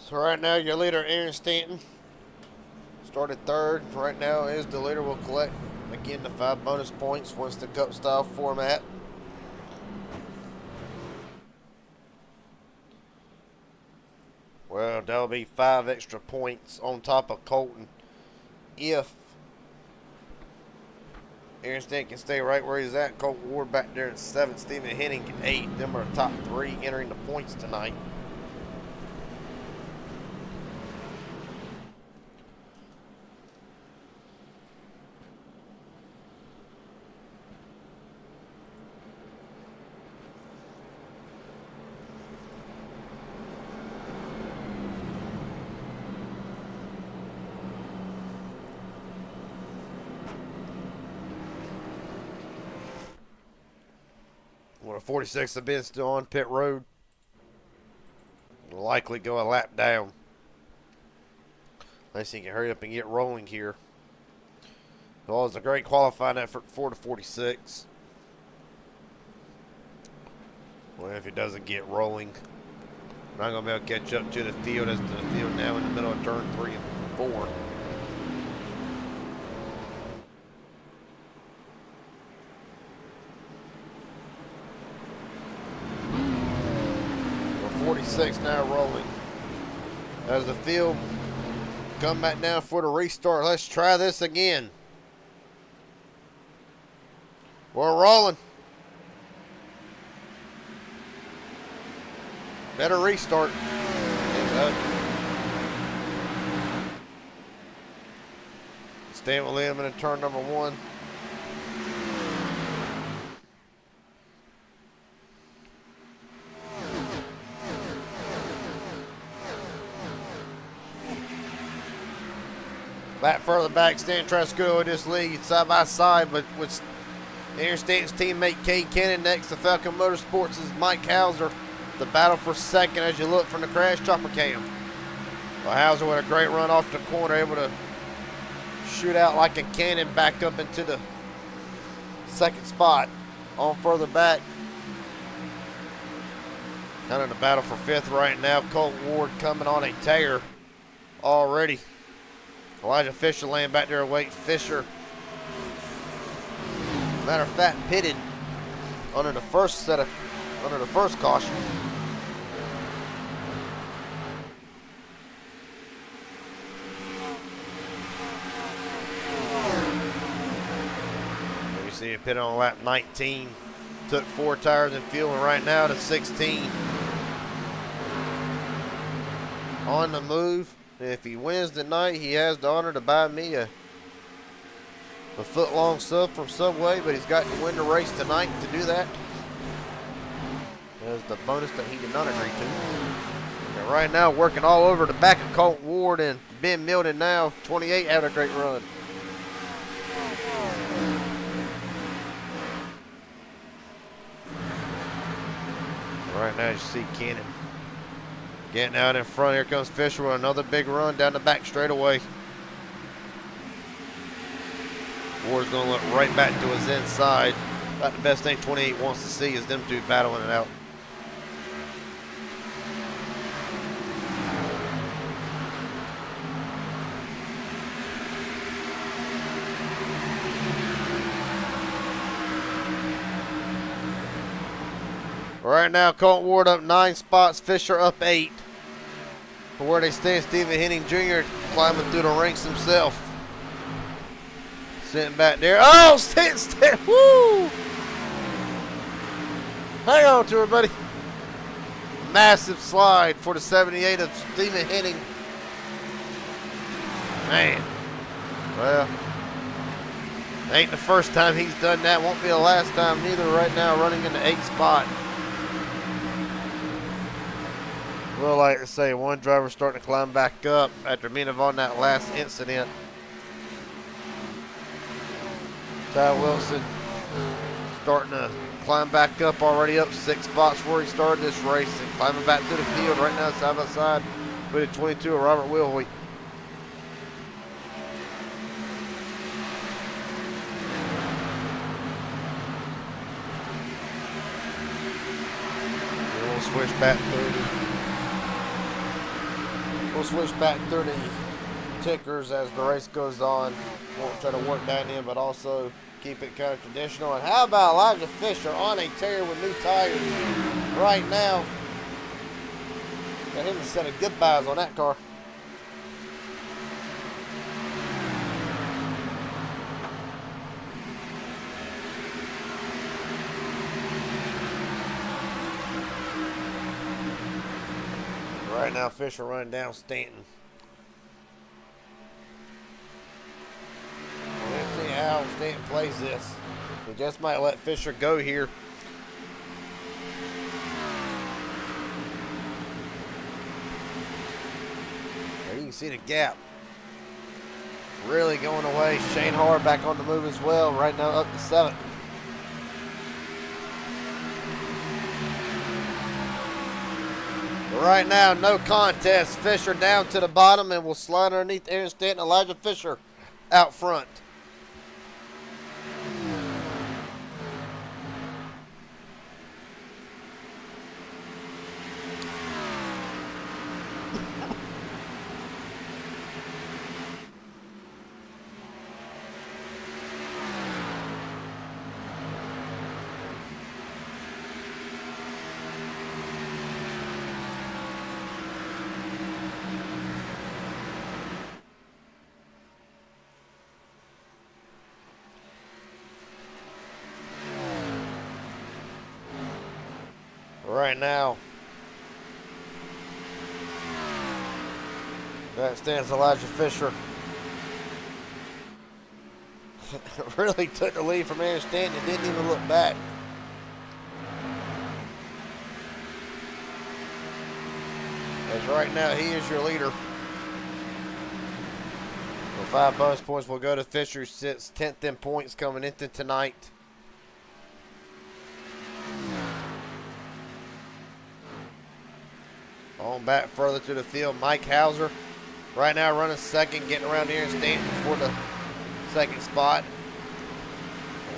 So right now, your leader, Aaron Stanton, started third. Right now is the leader. Will collect, again, the 5 bonus points once the cup style format. Well, that'll be 5 extra points on top of Colton if Instinct can stay right where he's at. Colt Ward back there in 7th. Stephen Henning at 8. Them are the top 3 entering the points tonight. Well, 46 have been still on pit road. Will likely go a lap down. Unless he can hurry up and get rolling here. Well, it's a great qualifying effort for the 46. Well, if he doesn't get rolling, we're not going to be able to catch up to the field as the field now in the middle of turn 3 and 4. We're 46 now rolling. As the field come back down for the restart, let's try this again. We're rolling. Better restart. Stan will lead him in turn number 1. Back further back, Stan tries to go with this lead side by side, but with Interstate's teammate Cade Cannon next to Falcon Motorsports is Mike Hauser. The battle for second as you look from the crash chopper cam. Well, Hauser with a great run off the corner, able to shoot out like a cannon back up into the second spot. On further back, kind of the battle for 5th right now. Colt Ward coming on a tear already. Elijah Fisher laying back there waiting. Fisher, matter of fact, pitted under the first caution. You see it pitted on lap 19. Took 4 tires and fuel, and right now to 16. On the move. If he wins tonight, he has the honor to buy me a foot-long sub from Subway, but he's got to win the race tonight to do that. There's the bonus that he did not agree to. And right now, working all over the back of Colt Ward and Ben Milton now. 28 had a great run. Right now, you see Cannon getting out in front. Here comes Fisher with another big run down the back straightaway. Ward's going to look right back to his inside. About the best thing 28 wants to see is them two battling it out. Right now, Colt Ward up 9 spots, Fisher up 8. For where they stand, Stephen Henning Jr. climbing through the ranks himself. Sitting back there. Oh, stand, woo! Hang on to her, buddy. Massive slide for the 78 of Stephen Henning. Man. Well, ain't the first time he's done that. Won't be the last time neither right now, running in the 8th spot. Well, like I say, one driver starting to climb back up after being involved in that last incident. Ty Wilson starting to climb back up, already up 6 spots before he started this race, and climbing back to the field right now side by side with the 22 of Robert Wilhoit. We'll switch back through. We'll switch back through the tickers as the race goes on. Won't try to work that in, but also keep it kind of traditional. And how about Elijah Fisher on a tear with new tires right now? Got him a set of goodbyes on that car. Right now, Fisher running down Stanton. Let's see how Stanton plays this. He just might let Fisher go here. There you can see the gap really going away. Shane Hard back on the move as well. Right now up to 7th. Right now, no contest. Fisher down to the bottom and will slide underneath Aaron Stanton. Elijah Fisher out front. Right now, that stands Elijah Fisher. Really took the lead from Aaron Stanton and didn't even look back. As right now, he is your leader. The 5 bonus points will go to Fisher, who sits 10th in points coming into tonight. On back further to the field, Mike Hauser. Right now running second, getting around Aaron Stanton for the second spot.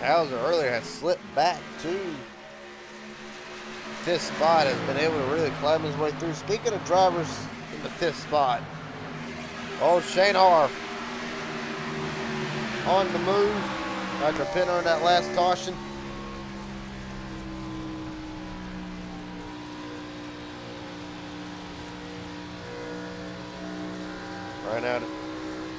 Hauser earlier has slipped back to 5th spot, has been able to really climb his way through. Speaking of drivers in the 5th spot, old Shane Har on the move after pinning on that last caution. Right now,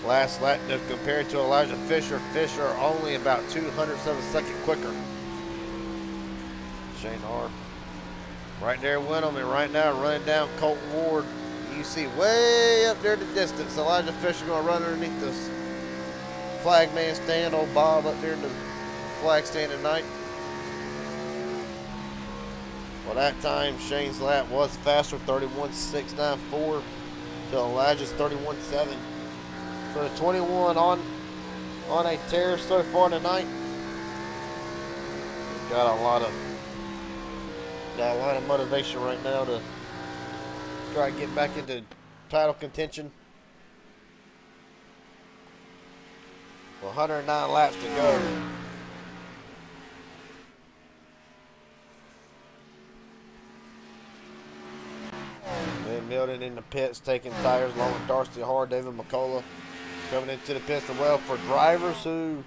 last lap compared to Elijah Fisher. Fisher only about 200ths of a second quicker. Shane Hart right there with him, and right now running down Colton Ward. You see way up there in the distance, Elijah Fisher going to run underneath this flag man stand. Old Bob up there in the flag stand tonight. Well, that time Shane's lap was faster, 31.694. to Elijah's 31.7. So the 21 on a tear so far tonight. Got a lot of motivation right now to try to get back into title contention. 109 laps to go. Milton in the pits, taking tires along with Darcy Hard, David McCullough coming into the pits as well. For drivers who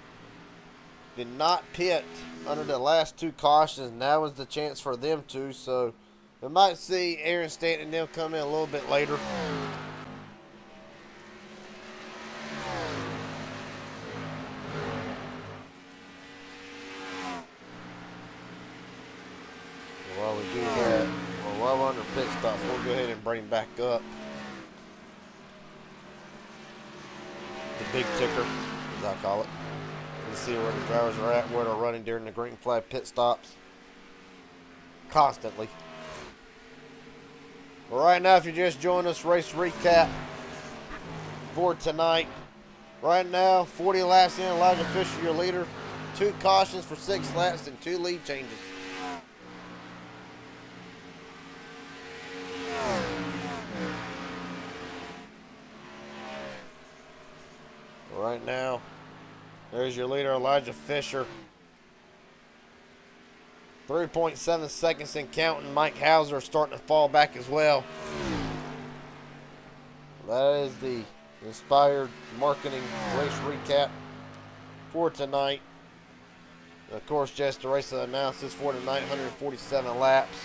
did not pit under the last 2 cautions, now is the chance for them to. So we might see Aaron Stanton and them come in a little bit later. While we do that, while we're under pit stops, we'll go ahead and bring back up the big ticker, as I call it. You see where the drivers are at, where they're running during the green flag pit stops constantly. Well, right now, if you're just joining us, race recap for tonight. Right now, 40 laps in, Elijah Fisher, your leader. 2 cautions for 6 laps and 2 lead changes. Right now, there's your leader, Elijah Fisher. 3.7 seconds and counting. Mike Hauser starting to fall back as well. That is the Inspired Marketing race recap for tonight. Of course, just the race of the analysis for tonight, 147 laps.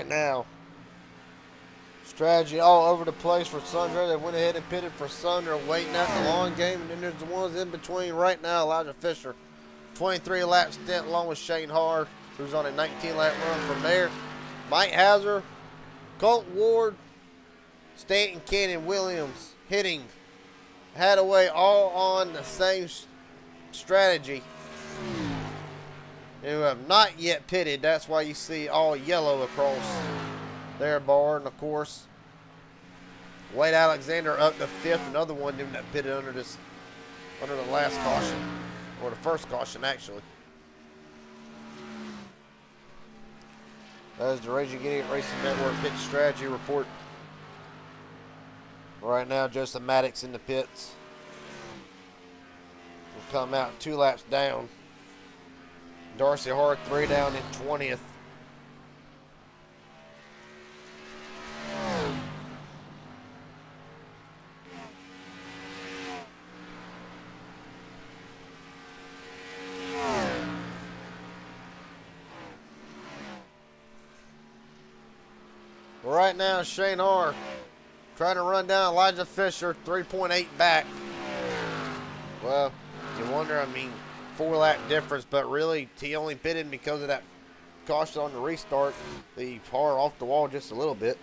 right now. Strategy all over the place for Sundre. They went ahead and pitted for Sundre, waiting out the long game. And then there's the ones in between right now. Elijah Fisher, 23 lap stint along with Shane Har, who's on a 19 lap run from there. Mike Hauser, Colt Ward, Stanton, Cannon, Williams, Hitting, Hadaway, all on the same strategy. Who have not yet pitted. That's why you see all yellow across their bar. And of course, Wade Alexander up to 5th. Another one that pitted under the last caution, or the first caution actually. That is the Raging Idiot Racing Network pit strategy report. Right now, Joseph Maddox in the pits. Will come out 2 laps down. Darcy Hart 3 down in 20th. Right now, Shane Har trying to run down Elijah Fisher, 3.8 back. Well, you wonder, I mean, 4-lap difference, but really, he only pitted because of that caution on the restart. The Har off the wall just a little bit.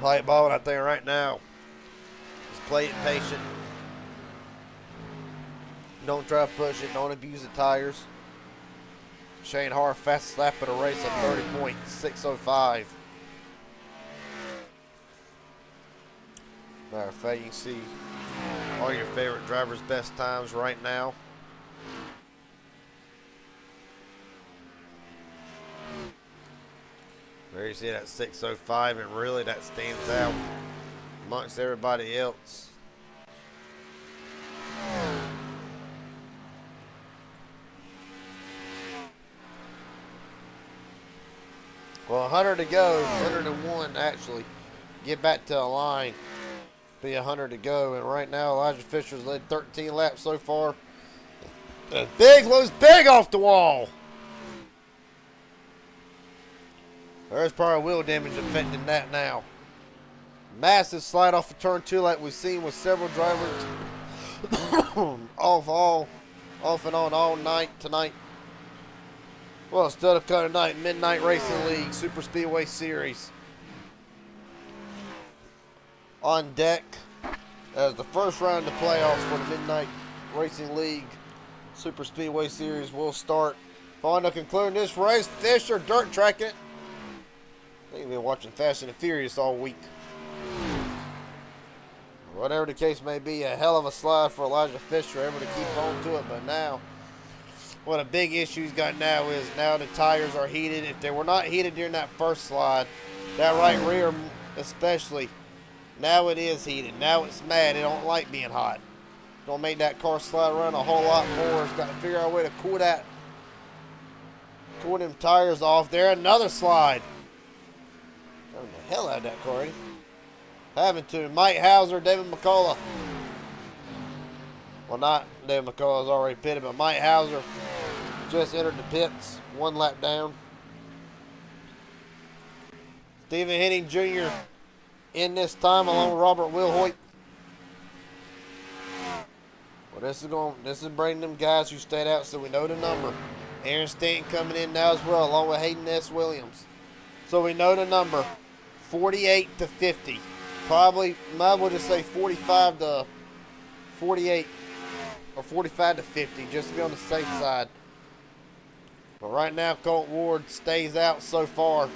Play it ball, I think, right now. Just play it patient. Don't try to push it. Don't abuse the tires. Shane Har, fastest lap of the race at 30.605. Matter of fact, you can see all your favorite drivers' best times right now. There you see that 605, and really that stands out amongst everybody else. Well, 100 to go, 101 actually. Get back to a line. Be 100 to go, and right now Elijah Fisher's led 13 laps so far. The big loose big off the wall. There's probably wheel damage affecting that now. Massive slide off of turn 2 like we've seen with several drivers off and on all night tonight. Well, still of Cutter Night Midnight Racing League Super Speedway Series on deck as the first round of the playoffs for the Midnight Racing League Super Speedway Series will start. Following the conclusion of this race, Fisher dirt tracking it. I think you've been watching Fast and the Furious all week. Whatever the case may be, a hell of a slide for Elijah Fisher, able to keep on to it, but now what a big issue he's got now is now the tires are heated. If they were not heated during that first slide, that right rear especially, now it is heated. Now it's mad. It don't like being hot. Gonna make that car slide run a whole lot more. It's got to figure out a way to cool them tires off there. Another slide. Turn the hell out of that car, Eddie. Having to. Mike Hauser, David McCullough. Well, not David McCullough's already pitted, but Mike Hauser just entered the pits, 1 lap down. Stephen Henning Jr. in this time along with Robert Wilhoit. Well, this is bringing them guys who stayed out, so we know the number. Aaron Stanton coming in now as well, along with Hayden S. Williams. So we know the number, 48 to 50. Probably, might as well just say 45 to 48 or 45 to 50, just to be on the safe side. But right now, Colt Ward stays out so far.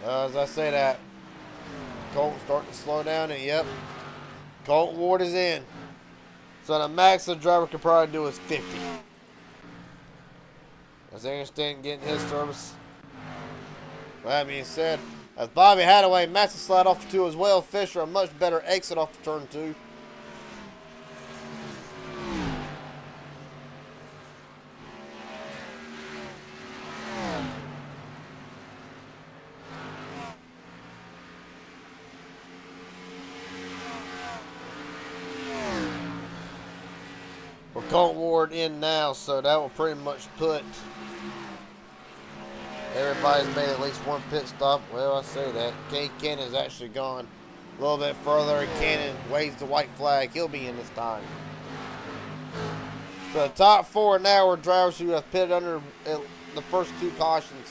As I say that, Colt's starting to slow down, and yep, Colt Ward is in. So the max the driver could probably do is 50. As Aaron Stanton getting his service. With that being said, as Bobby Hadaway, massive slide off the 2 as well. Fisher, a much better exit off the turn 2. Well, Colt Ward in now, so that will pretty much put everybody's made at least one pit stop. Well, I say that. Kenny Cannon's actually gone a little bit further, and Cannon waves the white flag. He'll be in this time. So the top 4 now are drivers who have pitted under the first 2 cautions.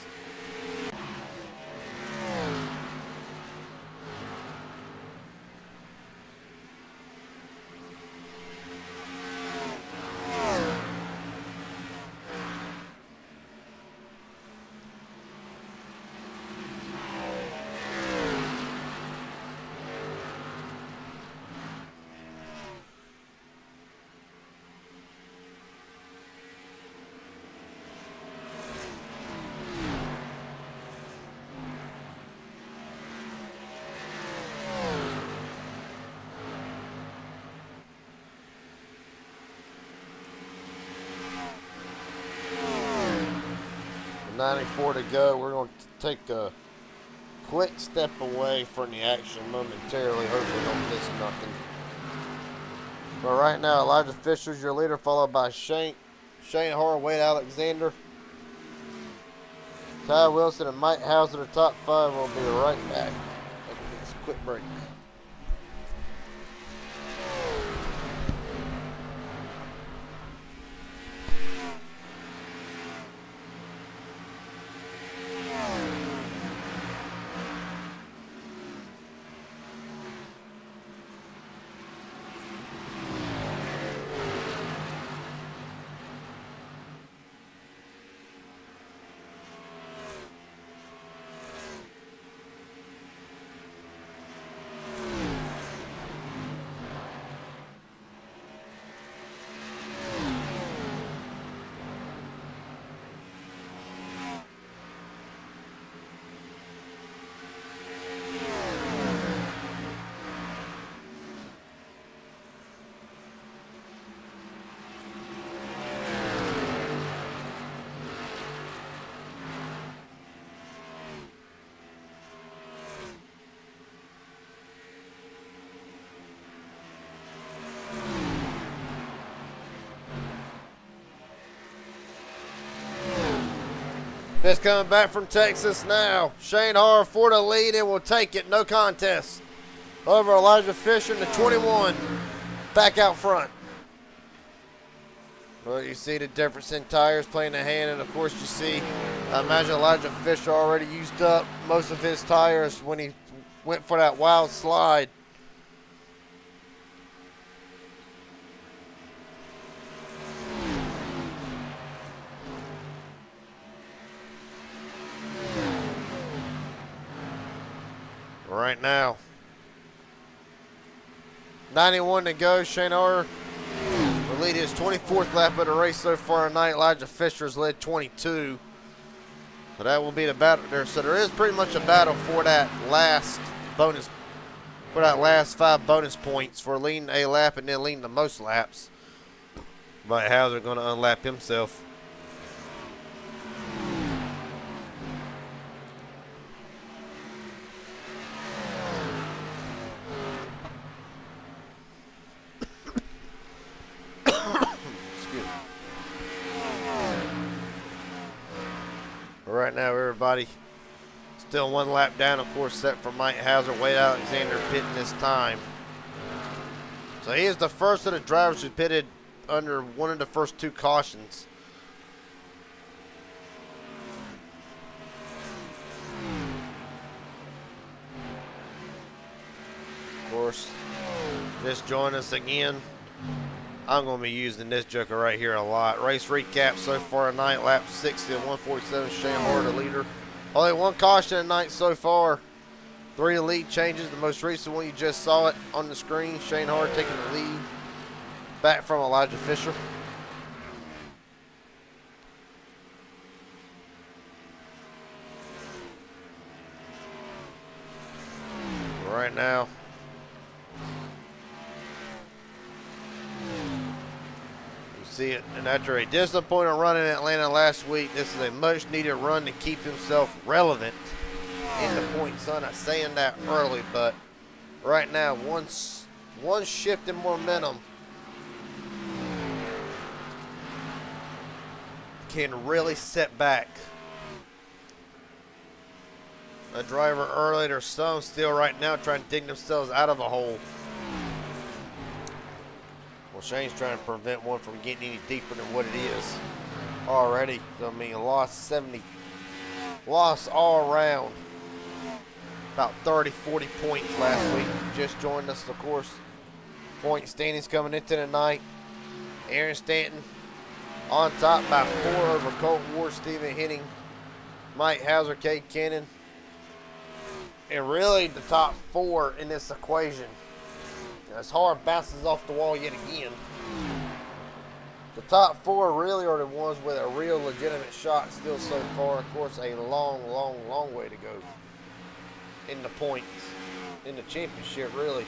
With 94 to go. We're going to take a quick step away from the action momentarily. Hopefully don't miss nothing. But right now, Elijah Fisher's your leader, followed by Shane Harr, Wade Alexander, Ty Wilson, and Mike Hauser. The top 5 will be right back after this quick break. Just coming back from Texas now. Shane Harr for the lead and will take it. No contest. Over Elijah Fisher in the 21. Back out front. Well, you see the difference in tires playing a hand. And, of course, you see, I imagine Elijah Fisher already used up most of his tires when he went for that wild slide. Right now, 91 to go. Shane Harr will lead his 24th lap of the race so far tonight. Elijah Fisher's led 22. So that will be the battle there. So there is pretty much a battle for that last bonus, for that last 5 bonus points for leading a lap and then leading the most laps. But Hauser going to unlap himself. Right now, everybody still 1 lap down, of course, set for Mike Hauser. Wade Alexander pitting this time. So he is the first of the drivers who pitted under one of the first 2 cautions. Of course, just join us again. I'm going to be using this joker right here a lot. Race recap so far tonight. Lap 60 and 147. Shane Harr, the leader. Only 1 caution tonight so far. 3 lead changes. The most recent one, you just saw it on the screen. Shane Harr taking the lead back from Elijah Fisher. Right now, see it, and after a disappointing run in Atlanta last week, this is a much needed run to keep himself relevant in the points. I'm not saying that early, but right now, one shift in momentum can really sit back. A driver early, there's some still right now trying to dig themselves out of a hole. Well, Shane's trying to prevent one from getting any deeper than what it is already. I mean, lost all around. About 30, 40 points last week. Just joined us, of course. Point standings coming into the night. Aaron Stanton on top by 4 over Colton Ward, Stephen Henning, Mike Hauser, Cade Cannon. And really the top 4 in this equation. As hard bounces off the wall yet again. The top 4 really are the ones with a real legitimate shot still so far. Of course, a long, long, long way to go in the points, in the championship, really.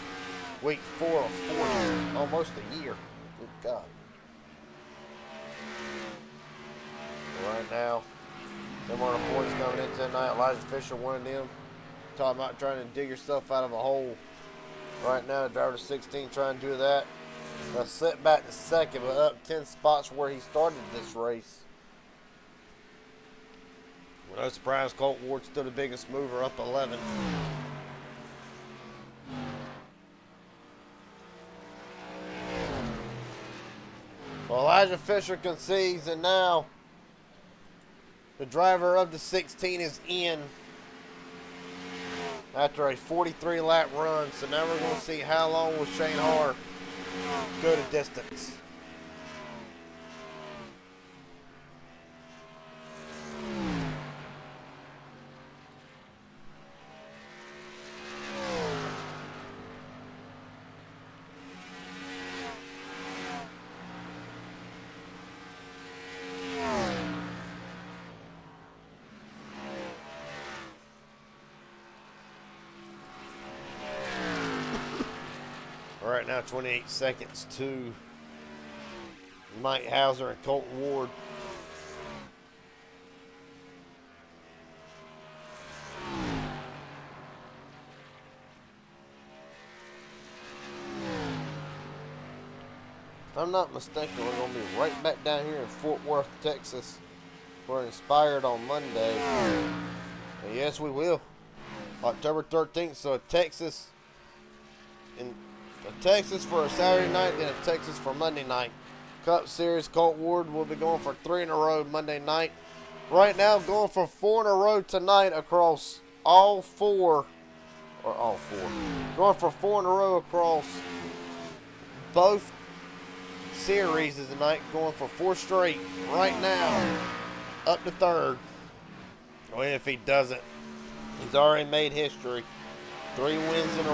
Week 4 of 40, almost a year. Good God. Right now, them are the points coming into tonight. Elijah Fisher, one of them. Talking about trying to dig yourself out of a hole. Right now, the driver to 16 trying to do that. Set back to second, but up 10 spots where he started this race. Well, no surprise, Colt Ward's still the biggest mover, up 11. Well, Elijah Fisher concedes, and now the driver of the 16 is in after a 43-lap run. So now we're going to see how long will Shane Harr go the distance. Right now, 28 seconds to Mike Hauser and Colton Ward. If I'm not mistaken, we're going to be right back down here in Fort Worth, Texas. We're inspired on Monday. And yes, we will. October 13th, so Texas for a Saturday night, then a Texas for Monday night. Cup Series, Colt Ward will be going for 3 in a row Monday night. Right now, going for 4 in a row tonight across all 4. Going for 4 in a row across both series tonight. Going for 4 straight right now. Up to 3rd. Well, if he doesn't, he's already made history. 3 wins in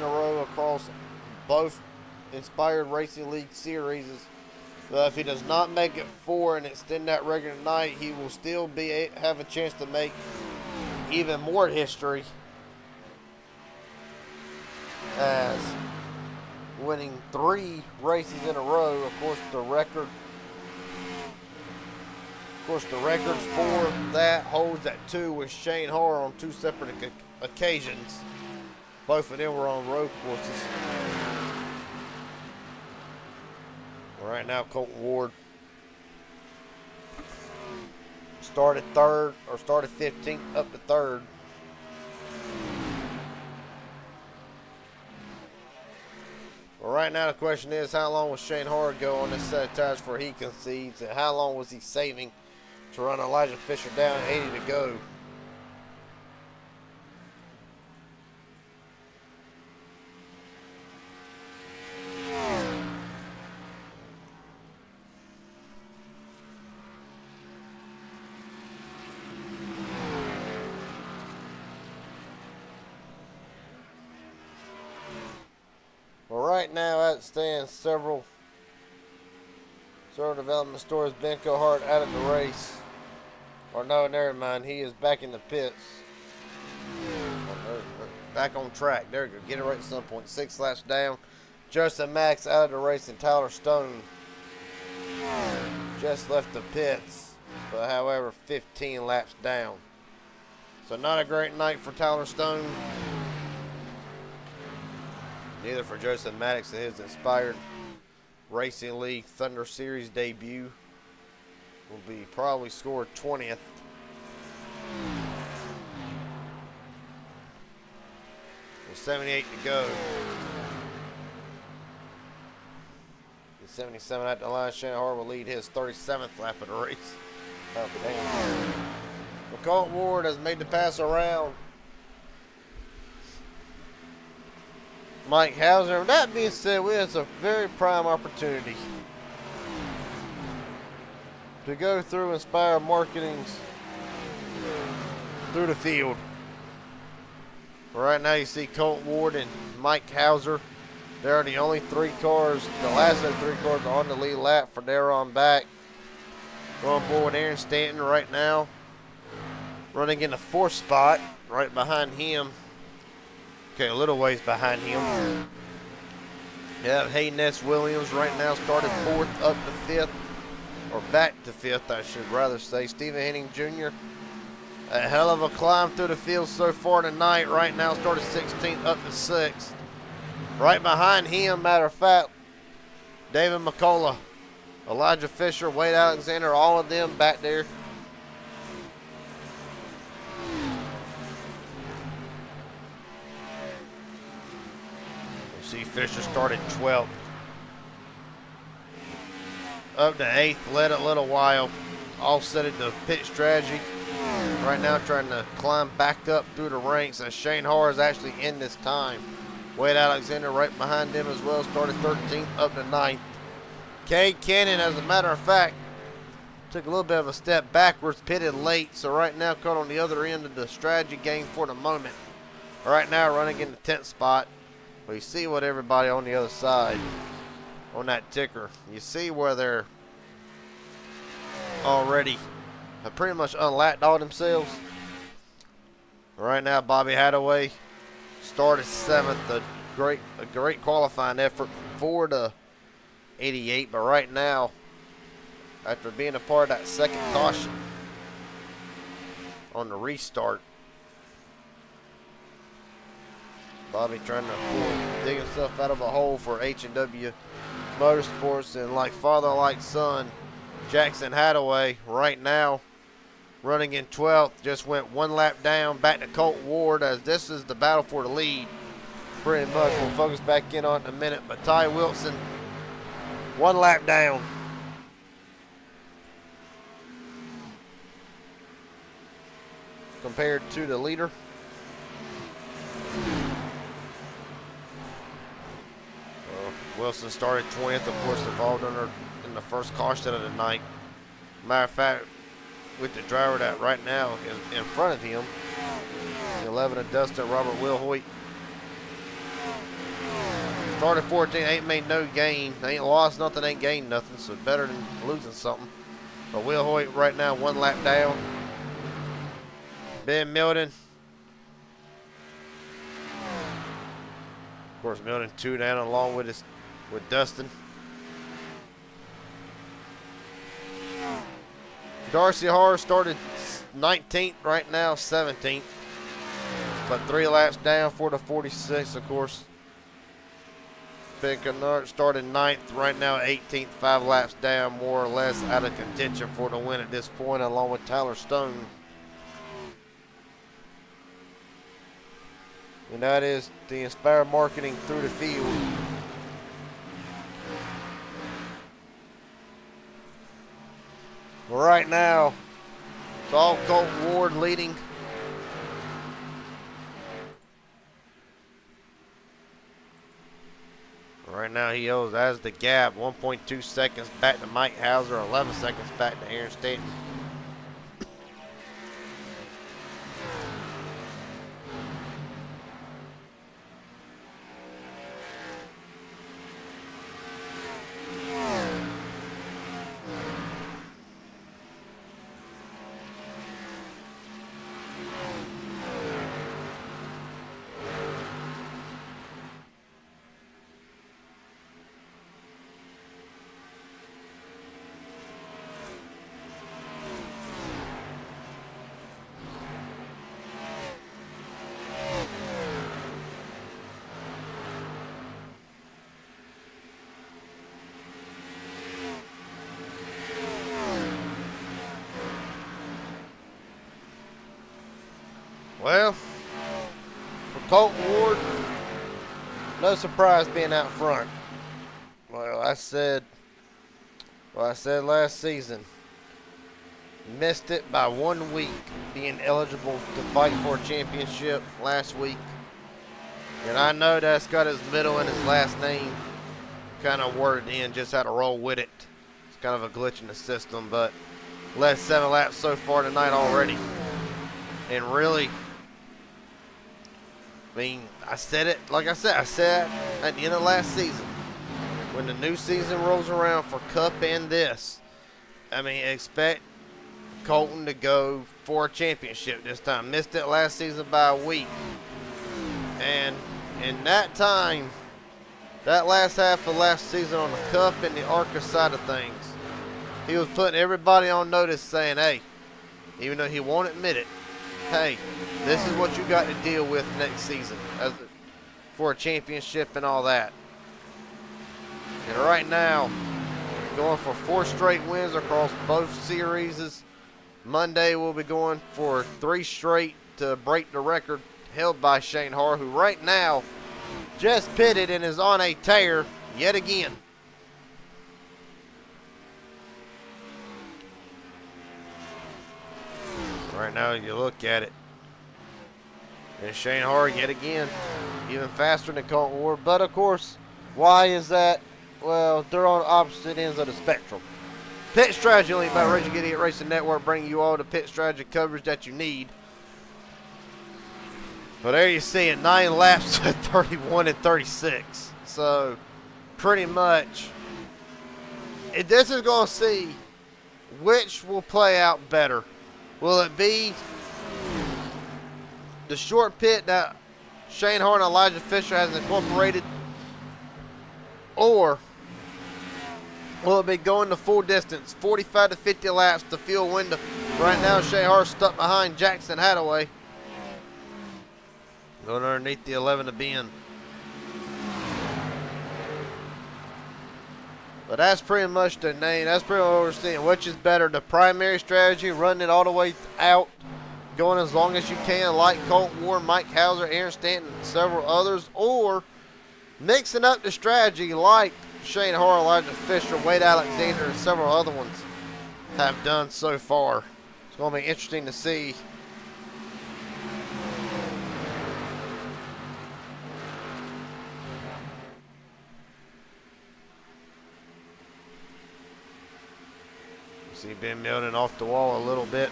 a row across both Inspired Racing League series. But if he does not make it 4 and extend that record tonight, he will still have a chance to make even more history as winning 3 races in a row. Of course, the record for that holds at 2 with Shane Harr on 2 separate occasions. Both of them were on road courses. Right now, Colton Ward started 15th up to 3rd. Well, right now the question is, how long will Shane Harr go on this set of tires before he concedes, and how long was he saving to run Elijah Fisher down 80 to go? Right now, as it stands, several development stores. Ben Cohart out of the race. Or no, never mind. He is back in the pits. Back on track. There we go. Get it right at some point. 6 laps down. Justin Max out of the race, and Tyler Stone just left the pits. But however, 15 laps down. So not a great night for Tyler Stone. Neither for Joseph Maddox in his Inspired Racing League Thunder Series debut. will be probably scored 20th. With 78 to go. With 77 at the line, Shannon Hart will lead his 37th lap of the race. Oh, damn. McColt Ward has made the pass around Mike Hauser. That being said, it's a very prime opportunity to go through Inspire Marketing's through the field. Right now you see Colt Ward and Mike Hauser. They're the only three cars, the last of the three cars on the lead lap for there on back. Going forward, Aaron Stanton right now running in the fourth spot, right behind him. Okay, a little ways behind him. Yeah, Hayden S. Williams right now started fourth up to fifth, or back to fifth, I should rather say. Stephen Henning Jr. A hell of a climb through the field so far tonight. Right now started 16th up to 6th. Right behind him, matter of fact, David McCullough, Elijah Fisher, Wade Alexander, all of them back there. You see Fisher started 12th. Up to 8th, led a little while. Offset it to pit strategy. Right now trying to climb back up through the ranks as Shane Har is actually in this time. Wade Alexander right behind him as well, started 13th up to 9th. Cade Cannon, as a matter of fact, took a little bit of a step backwards, pitted late, so right now caught on the other end of the strategy game for the moment. Right now running in the 10th spot. We see what everybody on the other side on that ticker. You see where they're already have pretty much unlapped all themselves. Right now, Bobby Hadaway started 7th. A great qualifying effort from 4 to 88. But right now, after being a part of that second caution on the restart, Bobby trying to dig himself out of a hole for H&W Motorsports, and like father, like son, Jackson Hadaway right now running in 12th, just went one lap down, back to Colt Ward, as this is the battle for the lead. Pretty much, we'll focus back in on it in a minute, but Ty Wilson, one lap down. Compared to the leader. Wilson started 20th, of course, involved in the first caution of the night. Matter of fact, with the driver that right now is in front of him, the 11 of Dustin, Robert Wilhoit. Started 14th, ain't made no gain. They ain't lost nothing, ain't gained nothing, so better than losing something. But Wilhoit right now, one lap down. Ben Milton. Of course, Milton 2 down along with Dustin. Darcy Har started 19th, right now 17th. But 3 laps down for the 46, of course. Ben Kennard started 9th, right now 18th, 5 laps down, more or less out of contention for the win at this point, along with Tyler Stone. And that is the Inspire Marketing through the field. Right now, it's all Colt Ward leading. Right now he has the gap, 1.2 seconds back to Mike Hauser, 11 seconds back to Aaron Stanton. Well, for Colton Ward, no surprise being out front. Well, I said last season, missed it by 1 week being eligible to fight for a championship last week. And I know that's got his middle and his last name kind of worded in, just how to roll with it. It's kind of a glitch in the system, but led 7 laps so far tonight already. And really, I mean, I said it at the end of last season. When the new season rolls around for Cup and this, I mean, expect Colton to go for a championship this time. Missed it last season by a week. And in that time, that last half of last season on the Cup and the ARCA side of things, he was putting everybody on notice saying, hey, even though he won't admit it, hey, this is what you got to deal with next season for a championship and all that. And right now, going for 4 straight wins across both series. Monday we'll be going for 3 straight to break the record held by Shane Harr, who right now just pitted and is on a tear yet again. Right now you look at it, and Shane Harr yet again, even faster than Colton Ward. But of course, why is that? Well, they're on opposite ends of the spectrum. Pit Strategy linked by Raging Idiot Racing Network, bringing you all the pit strategy coverage that you need. But there you see it, 9 laps at 31 and 36. So, pretty much, this is going to see which will play out better. Will it be the short pit that Shane Harr and Elijah Fisher has incorporated? Or will it be going the full distance, 45 to 50 laps to fuel window? Right now, Shane Harr stuck behind Jackson Hadaway. Going underneath the 11 to bend. But that's pretty much the name. That's pretty much what we're seeing. Which is better, the primary strategy, running it all the way out, going as long as you can, like Colton Ward, Mike Hauser, Aaron Stanton, and several others, or mixing up the strategy like Shane Harr, Elijah Fisher, Wade Alexander, and several other ones have done so far. It's going to be interesting to see. See Ben Milton off the wall a little bit.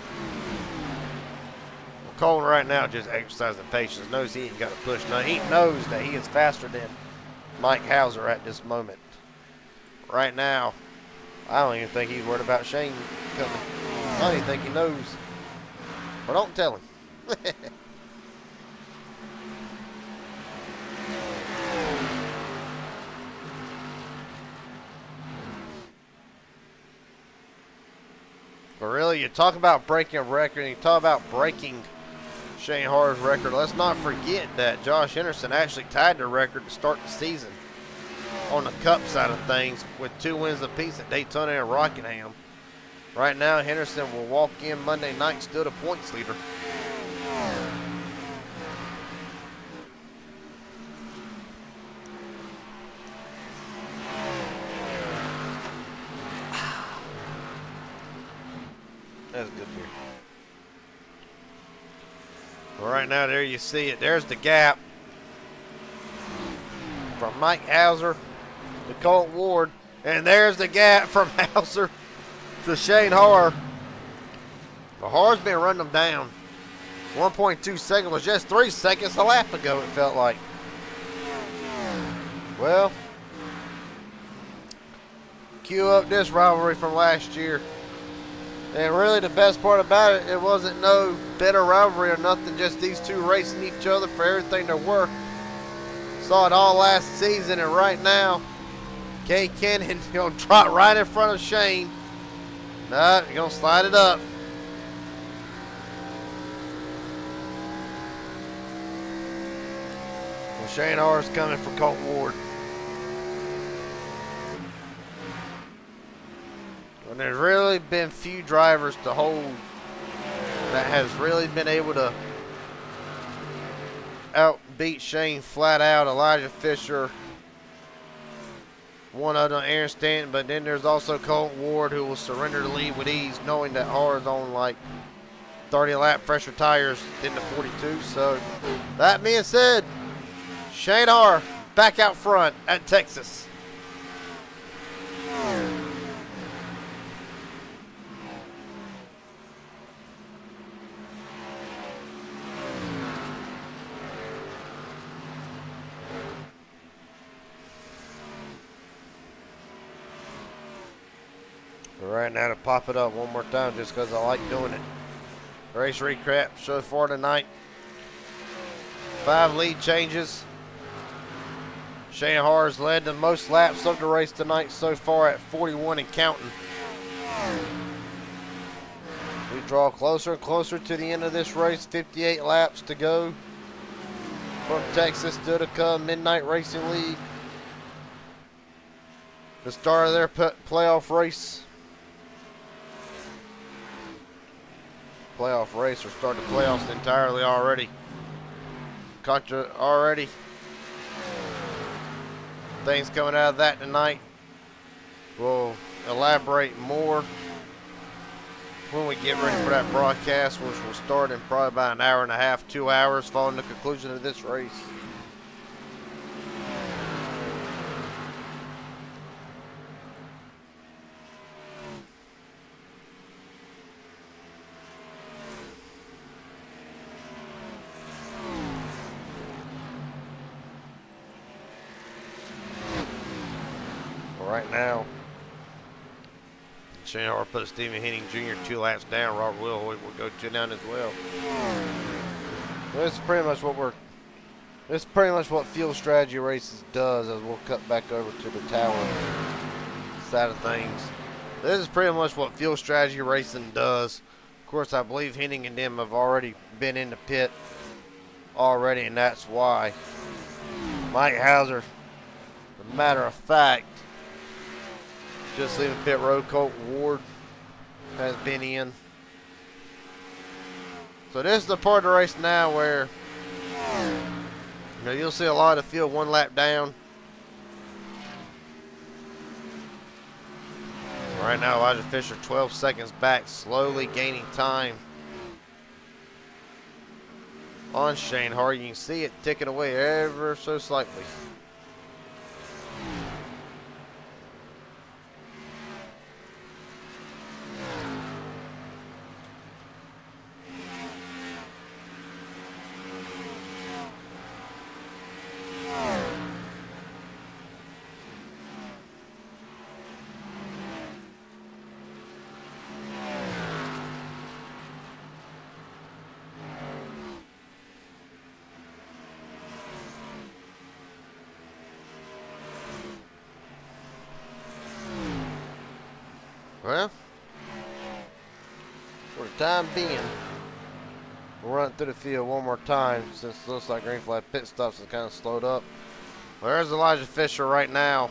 Well, Colton right now just exercising patience. Knows he ain't got to push. No, he knows that he is faster than Mike Hauser at this moment. Right now, I don't even think he's worried about Shane coming. I don't even think he knows. But don't tell him. But really, you talk about breaking a record, and you talk about breaking Shane Harr's record. Let's not forget that Josh Henderson actually tied the record to start the season on the Cup side of things with 2 wins apiece at Daytona and Rockingham. Right now, Henderson will walk in Monday night still the points leader. That's a good beer. Well, right now, there you see it. There's the gap from Mike Hauser to Colton Ward. And there's the gap from Hauser to Shane Harr. The Harr's been running them down. 1.2 seconds was just 3 seconds a lap ago, it felt like. Well, cue up this rivalry from last year. And really the best part about it, it wasn't no bitter rivalry or nothing, just these two racing each other for everything they're worth. Saw it all last season, and right now, Kay Cannon going to trot right in front of Shane. No, you're going to slide it up. Well, Shane Harr's coming for Colton Ward. And there's really been few drivers to hold that has really been able to outbeat Shane flat out. Elijah Fisher, one of them, Aaron Stanton, but then there's also Colton Ward, who will surrender the lead with ease, knowing that Harr's on like 30 lap fresher tires than the 42. So that being said, Shane Harr back out front at Texas. Right now to pop it up one more time just because I like doing it. Race recap so far tonight. 5 lead changes. Shane Harr's led the most laps of the race tonight so far at 41 and counting. We draw closer and closer to the end of this race. 58 laps to go from Texas to the Midnight Racing League. The start of their playoff race. Playoff race or start the playoffs entirely already. Already. Things coming out of that tonight. We'll elaborate more when we get ready for that broadcast, which will start in probably about an hour and a half, 2 hours following the conclusion of this race. Right now, Shane Harr put Stephen Henning Jr. 2 laps down. Robert Wilhoit will go 2 down as well. This is pretty much what Field Strategy Races does, as we'll cut back over to the tower side of things. This is pretty much what Field Strategy Racing does. Of course, I believe Henning and them have already been in the pit already, and that's why Mike Hauser, as a matter of fact, just leaving pit road. Colton Ward has been in. So this is the part of the race now where you'll see a lot of the field 1 lap down. Right now, Elijah Fisher 12 seconds back, slowly gaining time on Shane Harr. You can see it ticking away ever so slightly. Well, for the time being, we'll run through the field one more time since it looks like green flag pit stops have kind of slowed up. Well, there's Elijah Fisher right now,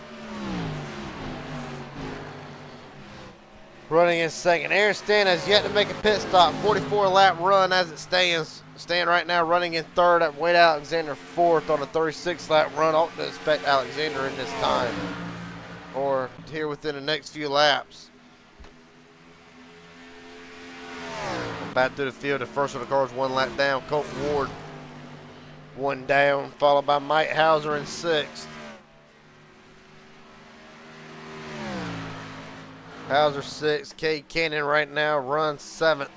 running in second. Aaron Stanton has yet to make a pit stop. 44 lap run as it stands. Stan right now running in third at Wade Alexander fourth on a 36 lap run. Ought to expect Alexander in this time or here within the next few laps. Back through the field, the first of the cars 1 lap down. Colton Ward 1 down, followed by Mike Hauser in 6th. Hauser 6th. Cade Cannon right now runs 7th.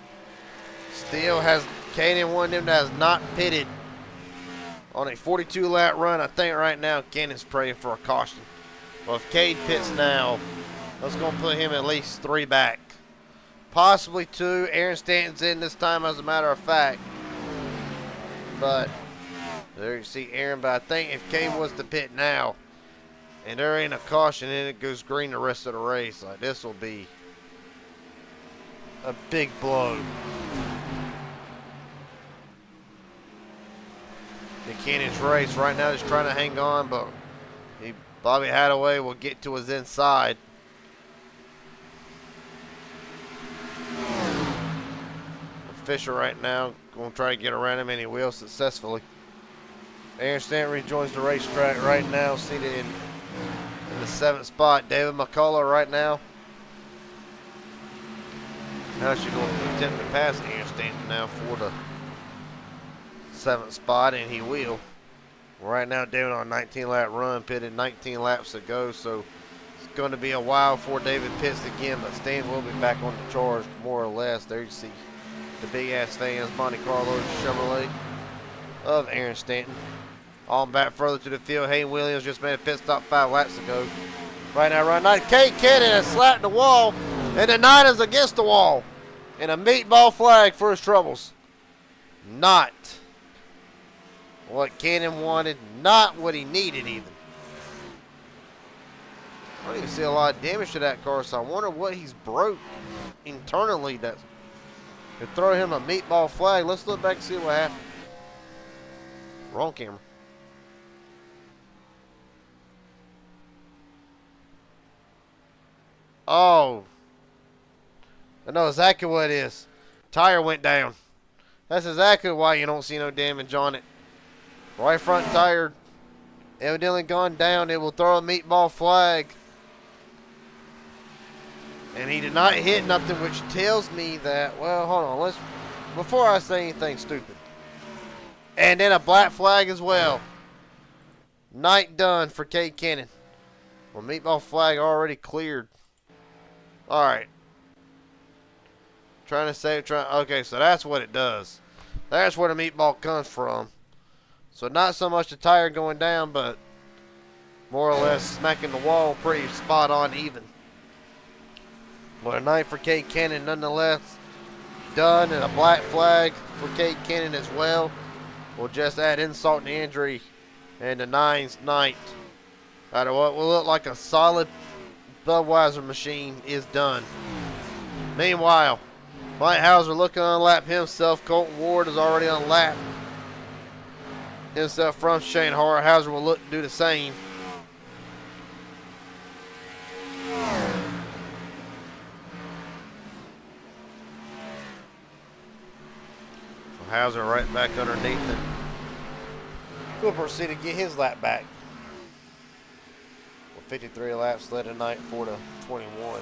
Still has Cannon, one of them that has not pitted on a 42 lap run. I think right now Cannon's praying for a caution. Well, if Cade pits now, that's going to put him at least 3 back. Possibly 2. Aaron Stanton's in this time, as a matter of fact. But there you see Aaron. But I think if Cade was to pit now, and there ain't a caution, and it goes green the rest of the race, like this will be a big blow. McKinnon's race right now is trying to hang on, but Bobby Hadaway will get to his inside. Fisher right now going to try to get around him, and he will successfully. Aaron Stanton rejoins the racetrack right now, seated in the 7th spot. David McCullough right now. Now she's going to attempt to pass Aaron Stanton now for the 7th spot, and he will. Right now, David on a 19-lap run, pitted 19 laps to go, so it's going to be a while before David pits again, but Stanton will be back on the charge, more or less. There you see the big-ass fans, Monte Carlo Chevrolet of Aaron Stanton. On back further to the field, Hayden Williams just made a pit stop 5 laps ago. Right now, run 9. Cade Cannon has slapped the wall, and the 9 is against the wall. And a meatball flag for his troubles. Not what Cannon wanted, not what he needed even. I don't even see a lot of damage to that car, so I wonder what he's broke internally that could throw him a meatball flag. Let's look back and see what happened. Wrong camera. Oh. I know exactly what it is. Tire went down. That's exactly why you don't see no damage on it. Right front tire evidently gone down. It will throw a meatball flag. And he did not hit nothing, which tells me that, well, hold on. Before I say anything stupid. And then a black flag as well. Night done for Cade Cannon. Well, meatball flag already cleared. Alright. Okay, so that's what it does. That's where the meatball comes from. So not so much the tire going down, but more or less smacking the wall pretty spot on even. Well, a night for Cade Cannon nonetheless done, and a black flag for Cade Cannon as well. We'll just add insult to injury, and the 9's night out of what will look like a solid Budweiser machine is done. Meanwhile, Mike Hauser looking to unlap himself. Colton Ward is already unlapped himself from Shane Hart. Hauser will look to do the same. Hauser right back underneath it. We'll proceed to get his lap back. With 53 laps led tonight, 4 to 21.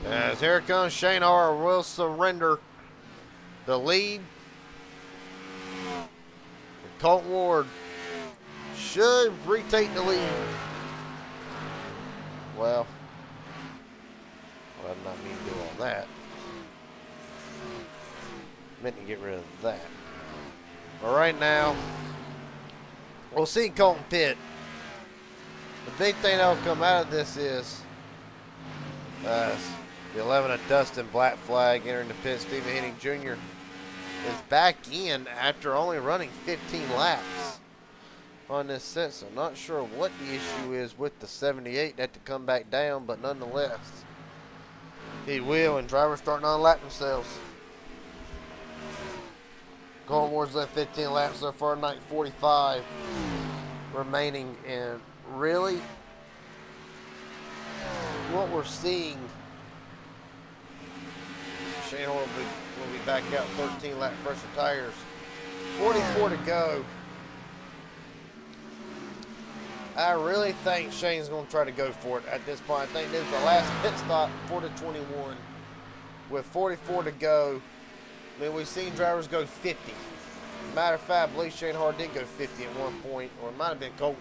As here comes Shane Hart, will surrender the lead. And Colton Ward should retake the lead. Well, I did not mean to do all that. Meant to get rid of that. But right now, we'll see Colton pit. The big thing that will come out of this is the 11 of Dustin, black flag entering the pit. Stephen Henning Jr. is back in after only running 15 laps on this set. So not sure what the issue is with the 78 that to come back down, but nonetheless, he will, and drivers starting to unlap themselves. Colton Ward's left 15 laps so far tonight, 45 remaining, and really what we're seeing, Shane Hart will be back out 13 lap fresher tires, 44 to go. I really think Shane's going to try to go for it at this point. I think this is the last pit stop for the 21 with 44 to go. I mean, we've seen drivers go 50. Matter of fact, I believe Shane Hart did go 50 at one point, or it might have been Colton.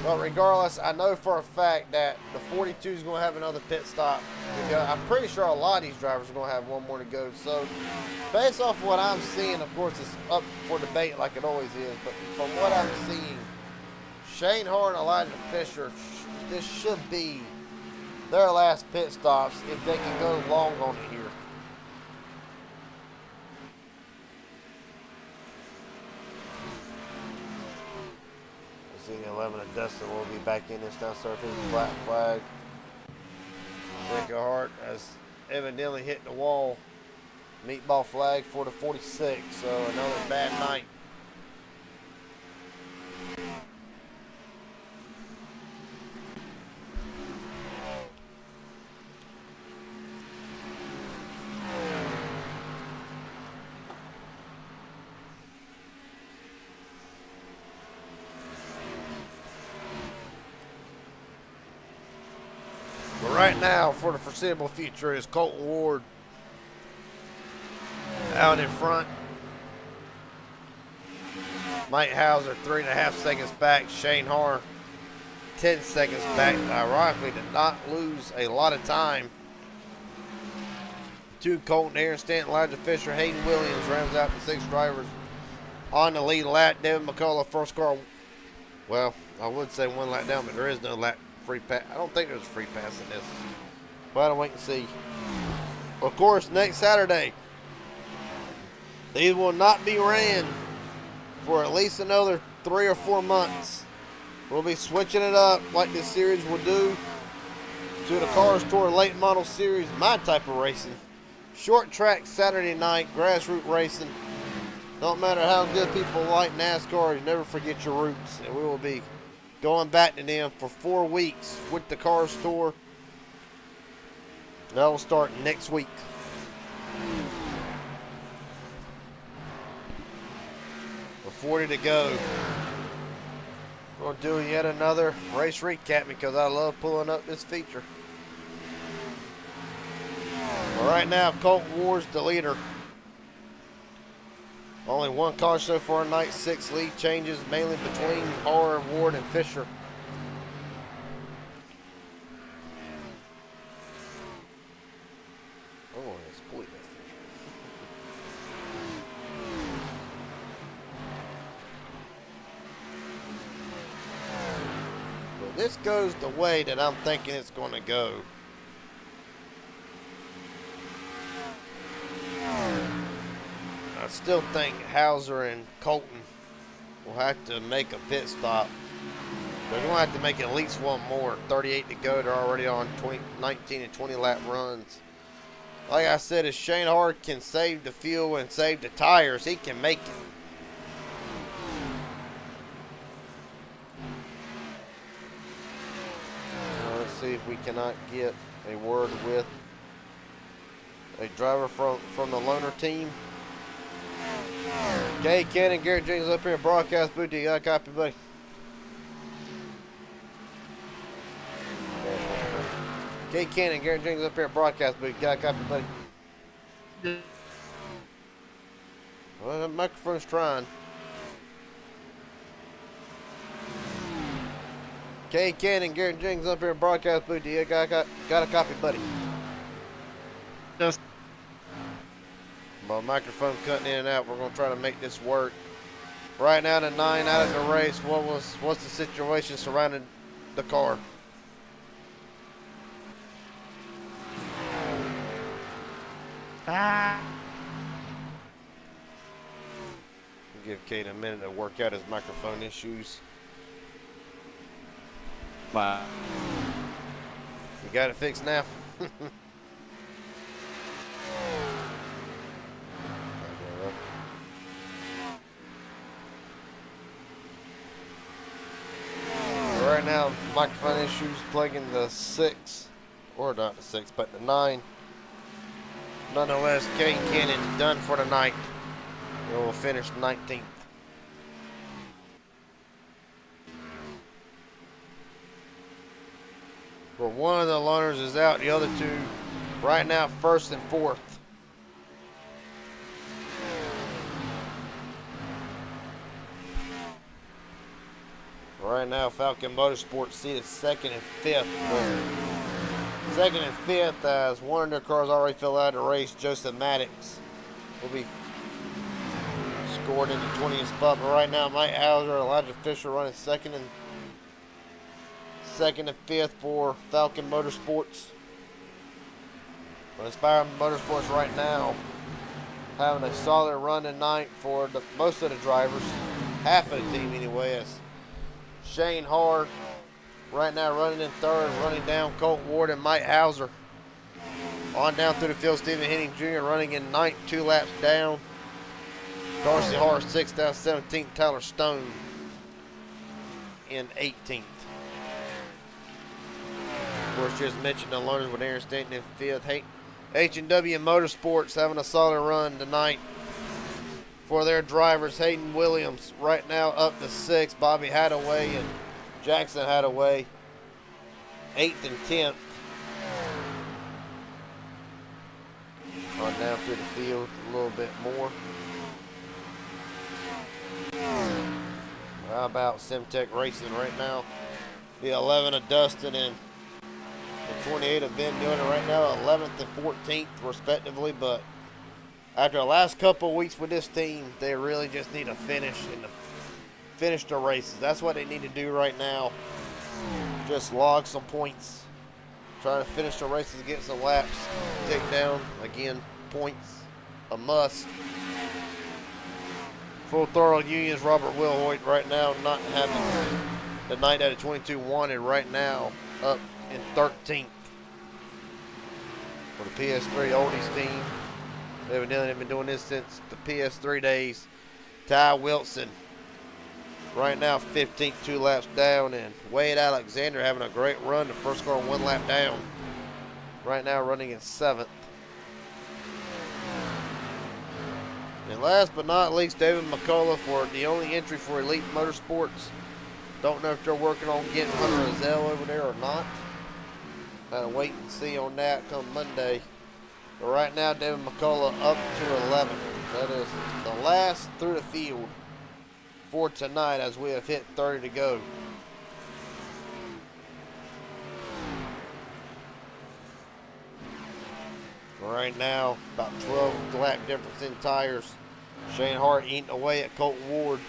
But regardless, I know for a fact that the 42 is going to have another pit stop to go. I'm pretty sure a lot of these drivers are going to have one more to go. So, based off what I'm seeing, of course, it's up for debate like it always is. But from what I'm seeing, Shane Hart and Elijah Fisher, this should be their last pit stops if they can go long on it here. We'll see the 11 of Dustin will be back in this time. Surface black flag. Ricky Hart has evidently hit the wall. Meatball flag for the 46. So another bad night. right now for the foreseeable future is Colton Ward out in front. Mike Hauser 3.5 seconds back. Shane Har 10 seconds back. Ironically, did not lose a lot of time. Two Colton, Aaron Stanton, Elijah Fisher, Hayden Williams rounds out the 6 drivers on the lead lap. David McCullough, first car. Well, I would say 1 lap down, but there is no lap free pass. I don't think there's a free pass in this. But I'll wait and see. Of course, next Saturday, these will not be ran for at least another 3 or 4 months. We'll be switching it up like this series will do to the Cars Tour Late Model Series, my type of racing. Short track Saturday night, grassroots racing. Don't matter how good people like NASCAR, you never forget your roots. And we will be going back to them for 4 weeks with the Cars Tour. That will start next week. With 40 to go. We'll do yet another race recap because I love pulling up this feature. Well, right now, Colton Ward's the leader. Only 1 caution so far tonight, 6 lead changes, mainly between Har, Ward, and Fisher. Oh, it's bully that Fisher. Well, this goes the way that I'm thinking it's going to go. I still think Hauser and Colton will have to make a pit stop. They're going to have to make at least 1 more. 38 to go. They're already on 19 and 20 lap runs. Like I said, if Shane Hart can save the fuel and save the tires, he can make it. Let's see if we cannot get a word with a driver from the loaner team. Jay Cannon, Garrett Jenkins up here in broadcast booth. You got a copy, buddy? Jay Cannon, Garrett Jenkins up here in broadcast booth. You got a copy, buddy? Well, that microphone's trying. Jay Cannon, Garrett Jenkins up here in broadcast booth. You got a copy, buddy? Yes. My microphone cutting in and out. We're gonna try to make this work. Right now, the 9 out of the race. What's the situation surrounding the car? Give Kate a minute to work out his microphone issues. Wow. You got it fixed now? Right now, microphone issues plaguing the 6, or not the 6, but the 9. Nonetheless, Kane Cannon done for the night. We will finish 19th. Well, one of the loaners is out, the other 2 right now 1st and 4th. Right now, Falcon Motorsports seated 2nd and 5th. 2nd and 5th, as one of their cars already fell out of the race. Joseph Maddox will be scored in the 20th spot. But right now, Mike Hauser, Elijah Fisher running 2nd and 5th for Falcon Motorsports. But Inspire Motorsports right now having a solid run tonight for most of the drivers, half of the team anyway. As Shane Hart right now running in 3rd, running down Colton Ward and Mike Hauser. On down through the field, Stephen Henning Jr. running in 9th, 2 laps down. Darcy Hart 6th down 17th. Tyler Stone in 18th. Of course, just mentioned the learners with Aaron Stanton in 5th. H&W Motorsports having a solid run tonight for their drivers. Hayden Williams right now up to 6th. Bobby Hadaway and Jackson Hadaway 8th and 10th. on down through the field a little bit more. How about Simtech Racing right now? The 11 of Dustin and the 28 of Ben doing it right now, 11th and 14th respectively. But after the last couple of weeks with this team, they really just need to finish the races. That's what they need to do right now. Just log some points. Trying to finish the races, get some laps, take down, again, points, a must. Full Throttle Union's Robert Wilhoit right now not having the 9 out of 22 wanted right now, up in 13th. For the PS3 Oldies team, evidently they've been doing this since the PS3 days. Ty Wilson right now 15th, 2 laps down, and Wade Alexander having a great run. The first car 1 lap down. Right now running in 7th. And last but not least, David McCullough for the only entry for Elite Motorsports. Don't know if they're working on getting Hunter Azell over there or not. Gotta wait and see on that come Monday. But right now, David McCullough up to 11. That is the last through the field for tonight as we have hit 30 to go. Right now, about 12 lap difference in tires. Shane Hart eating away at Colton Ward.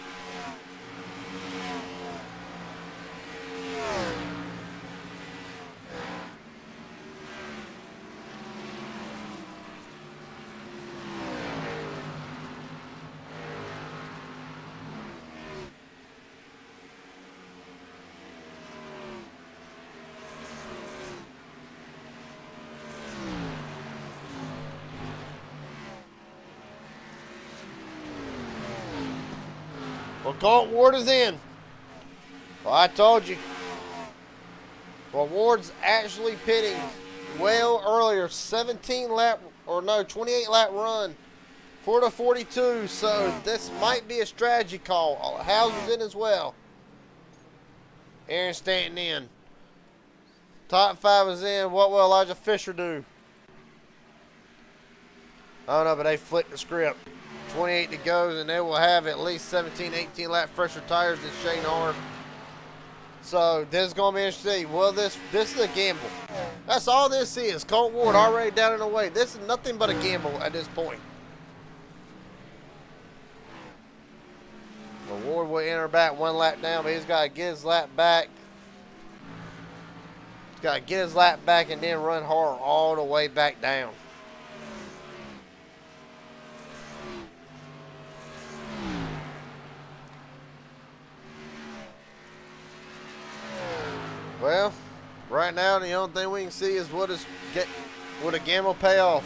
Well, Colton Ward is in. Well, I told you. Well, Ward's actually pitting well earlier. 28 lap run for the 42. So this might be a strategy call. Hauser's in as well. Aaron Stanton in. Top 5 is in. What will Elijah Fisher do? I don't know, but they flipped the script. 28 to go, and they will have at least 17, 18 lap fresher tires than Shane Hart. So this is going to be interesting. Well, this is a gamble. That's all this is. Colton Ward already down and away. This is nothing but a gamble at this point. Well, Ward will enter back 1 lap down, but he's got to get his lap back. He's got to get his lap back and then run hard all the way back down. Well, right now the only thing we can see is would a gamble pay off?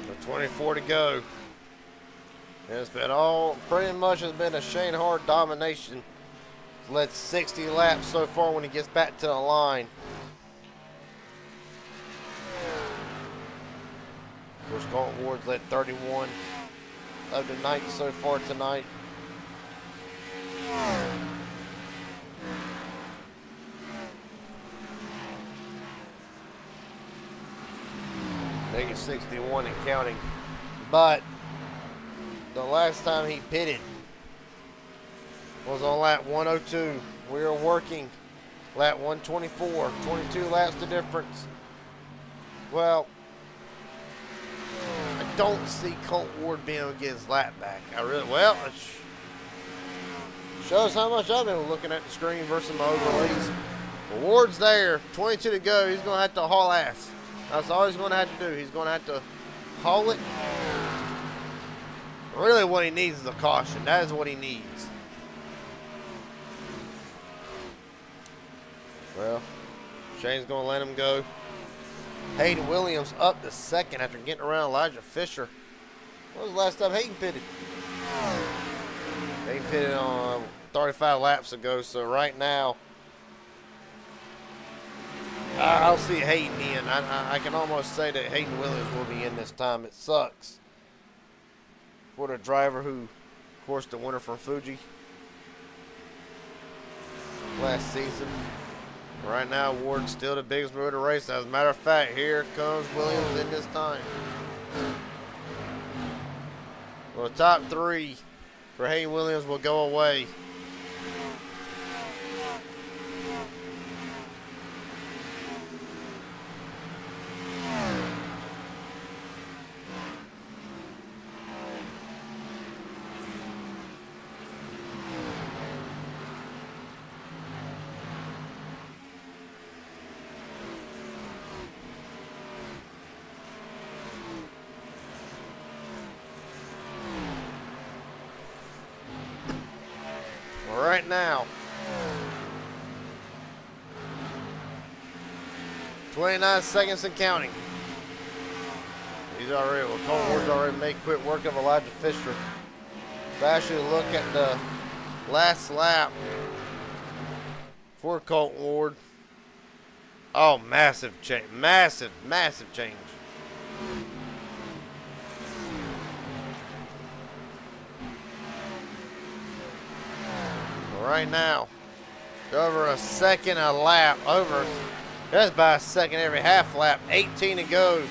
So 24 to go. And it's been pretty much has been a Shane Hart domination. He's led 60 laps so far when he gets back to the line. Of course, Colton Ward's led 31 of the night so far tonight. Negative 61 and counting. But the last time he pitted was on lap 102. We were working lap 124. 22 laps the difference. Well, I don't see Colt Ward being able to get his lap back. Well, it shows how much I've been looking at the screen versus my overlays. Well, Ward's there, 22 to go. He's going to have to haul ass. That's all he's going to have to do. He's going to have to haul it. Really what he needs is a caution. That is what he needs. Well, Shane's going to let him go. Hayden Williams up to second after getting around Elijah Fisher. When was the last time Hayden pitted? Hayden pitted on 35 laps ago, so right now, I'll see Hayden in. I can almost say that Hayden Williams will be in this time. It sucks for the driver who, of course, the winner from Fuji last season. Right now, Ward's still the biggest mover of the race. As a matter of fact, here comes Williams in this time. Well, the top three for Hayden Williams will go away. Right now, 29 seconds and counting. He's already, well, Colt Ward's already made quick work of Elijah Fisher. If I actually look at the last lap for Colt Ward, oh, massive change, massive change. Right now, over a second a lap, that's by a second every half lap, 18 to go.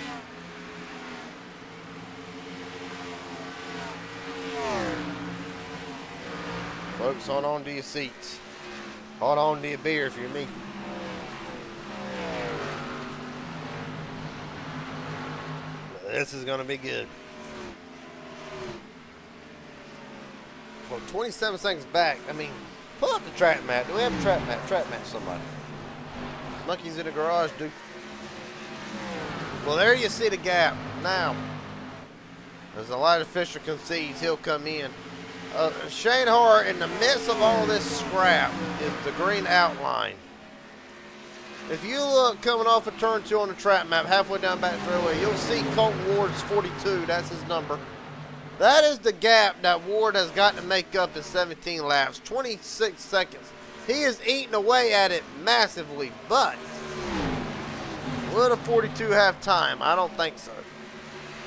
Folks, hold on to your seats. Hold on to your beer if you're me. This is going to be good. Well, 27 seconds back. I mean, pull up the track map. Do we have a track map? Track map somebody. Monkeys in the garage, dude. Well, there you see the gap. Now, as Elijah Fisher concedes, he'll come in. Shane Hart, in the midst of all this scrap, is the green outline. If you look coming off of turn 2 on the track map, halfway down back straightaway, you'll see Colt Ward's 42. That's his number. That is the gap that Ward has got to make up in 17 laps. 26 seconds. He is eating away at it massively, but will the 42 have time? I don't think so.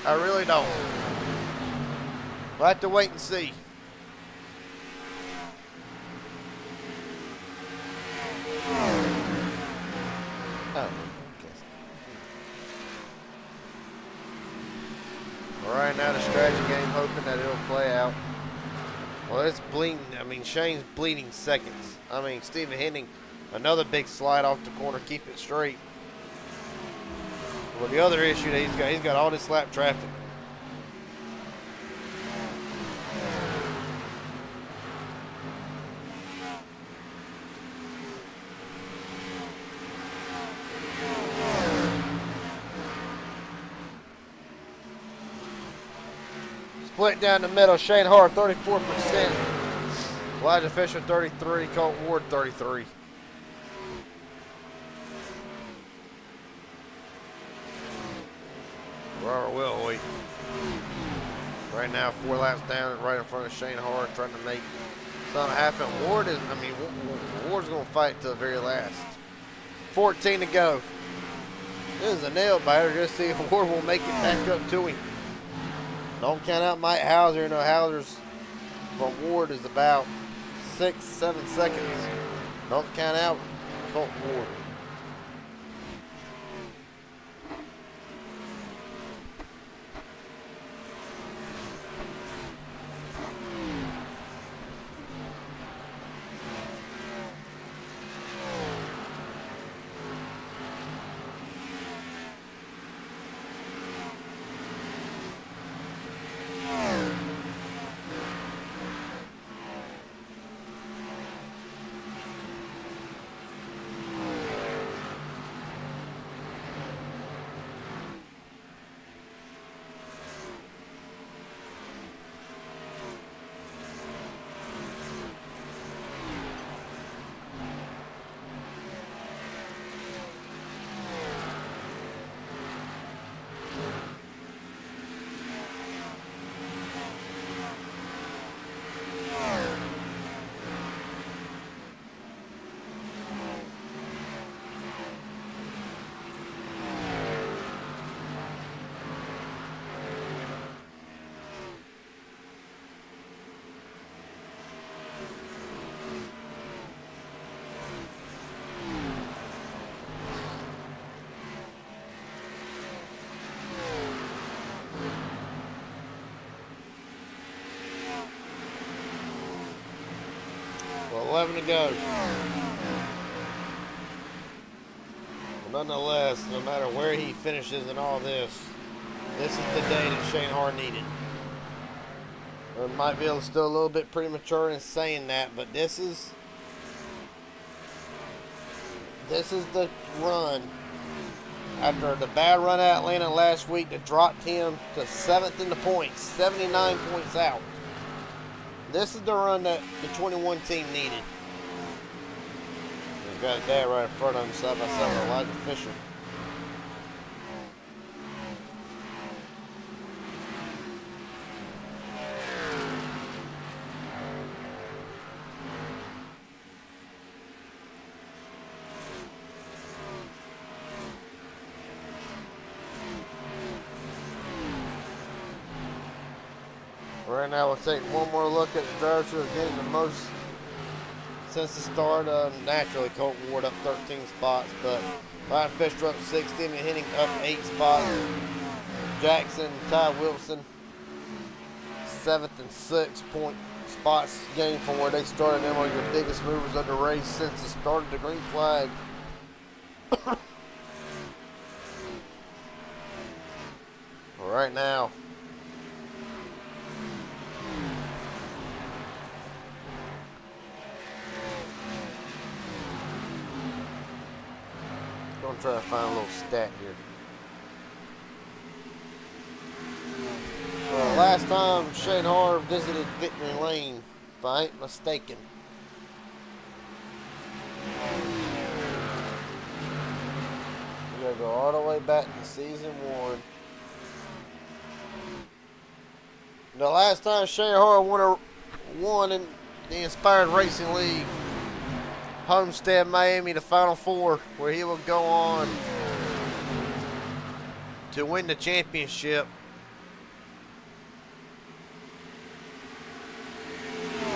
I really don't. We'll have to wait and see. Oh. Right now, the strategy game, hoping that it'll play out. Well, it's bleeding. I mean, Shane's bleeding seconds. I mean, Stephen Henning, another big slide off the corner, keep it straight. Well, the other issue that he's got all this lap traffic. Split down the middle, Shane Hart 34%, Elijah Fisher 33%, Colt Ward 33%. Robert Wilhoit right now 4 laps down, right in front of Shane Hart, trying to make something happen. Ward's going to fight to the very last. 14 to go. This is a nail biter. Just see if Ward will make it back up to him. Don't count out Mike Hauser. You know, Hauser's from Ward is about 6-7 seconds. Don't count out Colt Ward. 11 to go. But nonetheless, no matter where he finishes in all this, this is the day that Shane Hart needed. It might be still a little bit premature in saying that, but this is the run after the bad run at Atlanta last week that dropped him to 7th in the points, 79 points out. This is the run that the 21 team needed. He's got a dad right in front of him, side by side with Elijah Fisher. Right now, we'll take one more look at the drivers who are getting the most since the start. Naturally, Colton Ward up 13 spots, but Ryan Fisher up 16 and Henning up 8 spots. Jackson, Ty Wilson, 7th and 6th point spots gained from where they started. Them are your biggest movers of the race since the start of the green flag. Right now, gonna try to find a little stat here. Last time Shane Hart visited Victory Lane, if I ain't mistaken. We gotta go all the way back to season 1. The last time Shane Hart won in the Inspired Racing League, Homestead, Miami, the Final Four, where he will go on to win the championship.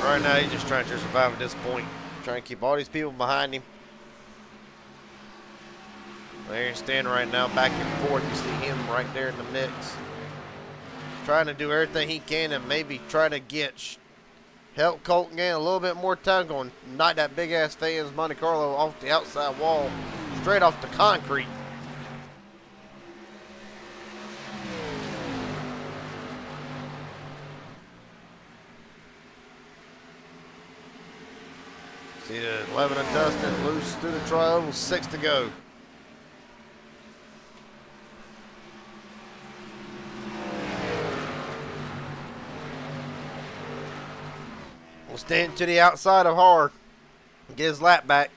Right now, he's just trying to survive at this point, trying to keep all these people behind him. There he's standing right now, back and forth. You see him right there in the mix, trying to do everything he can and maybe try to help Colton gain a little bit more time, going knock that big ass fans Monte Carlo off the outside wall, straight off the concrete. See the 11 of Dustin loose through the tri-oval, 6 to go. Will stand to the outside of Hard and get his lap back.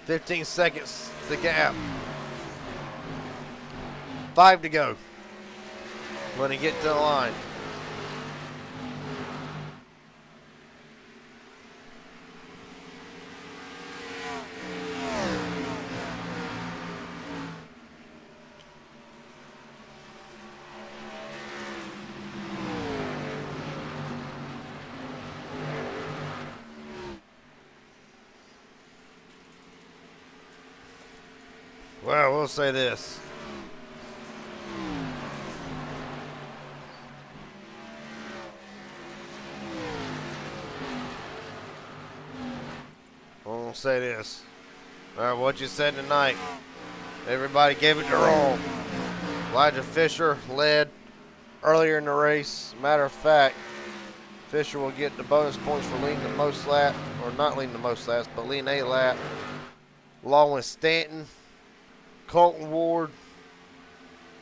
15 seconds the gap. 5 to go when he get to the line. Well, we'll say this. We'll say this. All right, what you said tonight, everybody gave it their all. Elijah Fisher led earlier in the race. Matter of fact, Fisher will get the bonus points for leading the most lap, or not leading the most laps, but leading a lap, along with Stanton, Colton Ward,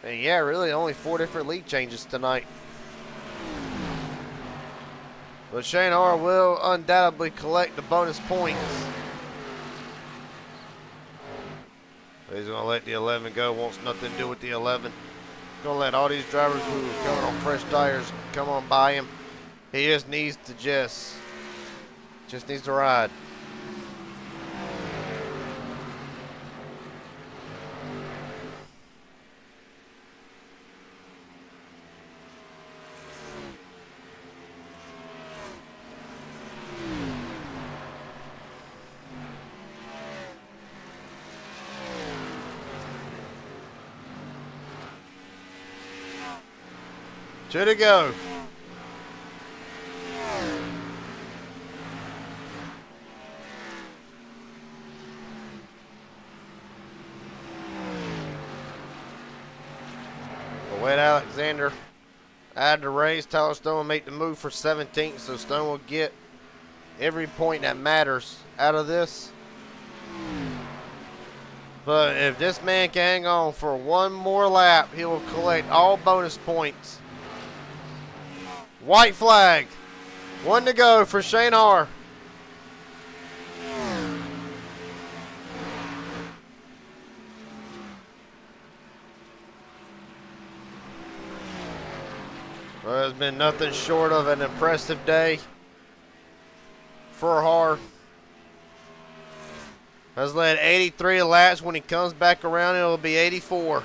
and yeah, really only 4 different lead changes tonight. But Shane Hart will undoubtedly collect the bonus points. He's going to let the 11 go, wants nothing to do with the 11. Going to let all these drivers who are coming on fresh tires come on by him. He just needs to just needs to ride. Two to go. Wade Alexander add the race. Tyler Stone will make the move for 17th, so Stone will get every point that matters out of this. But if this man can hang on for one more lap, he will collect all bonus points. White flag. 1 to go for Shane Har. Well, it's been nothing short of an impressive day for Har. Has led 83 laps. When he comes back around, it'll be 84.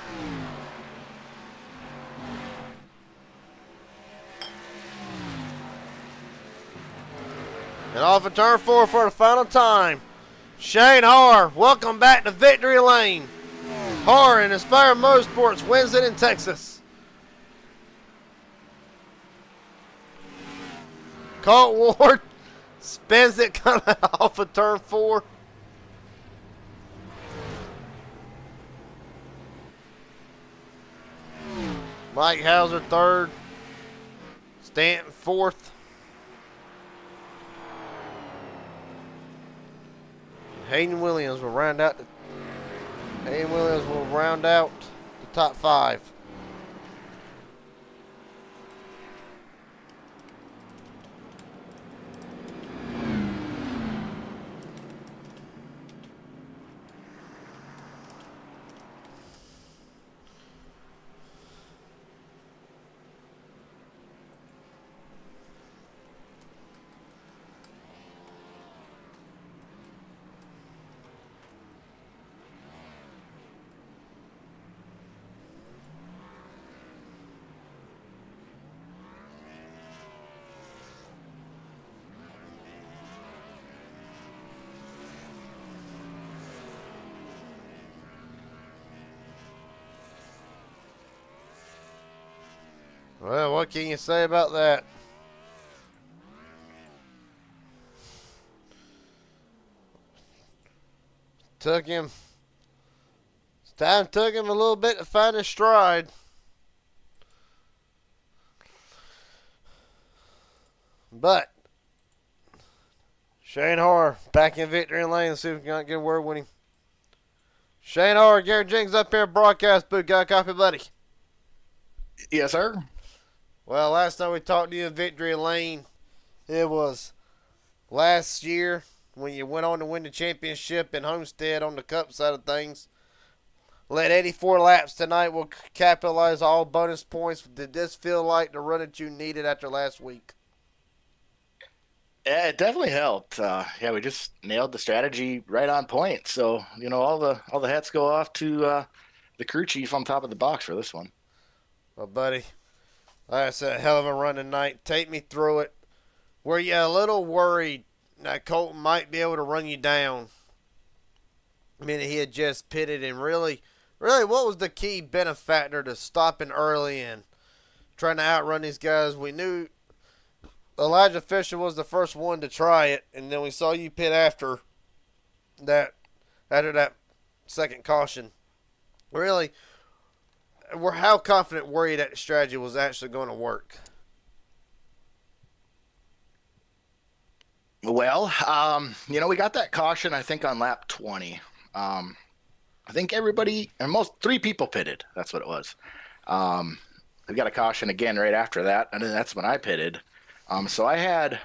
And off of turn 4 for the final time. Shane Har, welcome back to victory lane. Har in Inspire Motorsports wins it in Texas. Colt Ward spins it coming off of turn 4. Mike Hauser third. Stanton fourth. Hayden Williams will round out the top 5. Well, what can you say about that? Took him a little bit to find his stride. But Shane Har back in victory lane. Let's see if we can get a word with him. Shane Har, Gary Jenkins up here, broadcast booth. Got a copy, buddy? Yes, sir. Well, last time we talked to you in victory lane, it was last year when you went on to win the championship in Homestead on the Cup side of things. Led 84 laps tonight. Will capitalize all bonus points. Did this feel like the run that you needed after last week? Yeah, it definitely helped. Yeah, we just nailed the strategy right on point. So, all the hats go off to the crew chief on top of the box for this one. Well, buddy, like I said, a hell of a run tonight. Take me through it. Were you a little worried that Colton might be able to run you down? I mean, he had just pitted, and really, what was the key benefactor to stopping early and trying to outrun these guys? We knew Elijah Fisher was the first one to try it, and then we saw you pit after that second caution. Really, how confident were you that the strategy was actually going to work? Well, we got that caution, I think, on lap 20. I think everybody, and three people pitted. That's what it was. We got a caution again right after that, and then that's when I pitted. So I had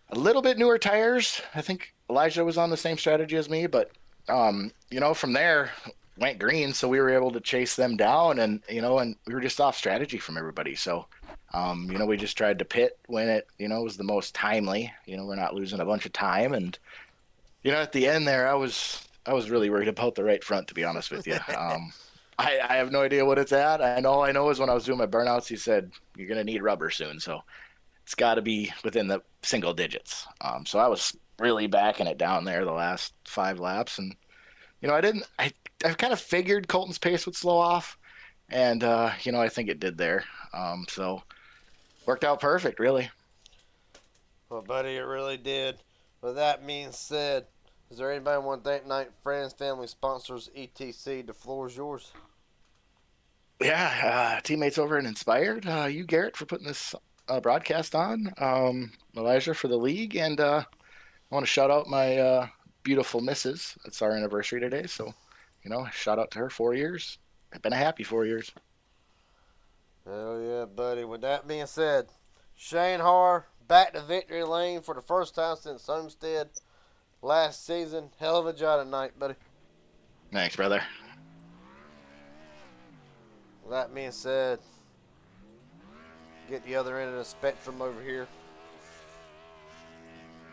a little bit newer tires. I think Elijah was on the same strategy as me, but, from there went green, so we were able to chase them down, and we were just off strategy from everybody. So, we just tried to pit when it, was the most timely. We're not losing a bunch of time, and at the end there, I was really worried about the right front, to be honest with you. I have no idea what it's at. All I know is when I was doing my burnouts, he said you're gonna need rubber soon, so it's got to be within the single digits. So I was really backing it down there the last 5 laps, and I kind of figured Colton's pace would slow off, and I think it did there. So worked out perfect, really. Well, buddy, it really did. With that being said, is there anybody want to thank tonight? Friends, family, sponsors, etc.? The floor is yours. Yeah, teammates over in Inspired. You, Garrett, for putting this broadcast on. Elijah for the league, and I want to shout out my beautiful missus. It's our anniversary today, so shout out to her. 4 years. It's been a happy 4 years. Hell yeah, buddy. With that being said, Shane Har back to victory lane for the first time since Homestead last season. Hell of a job tonight, buddy. Thanks, brother. With that being said, get the other end of the spectrum over here.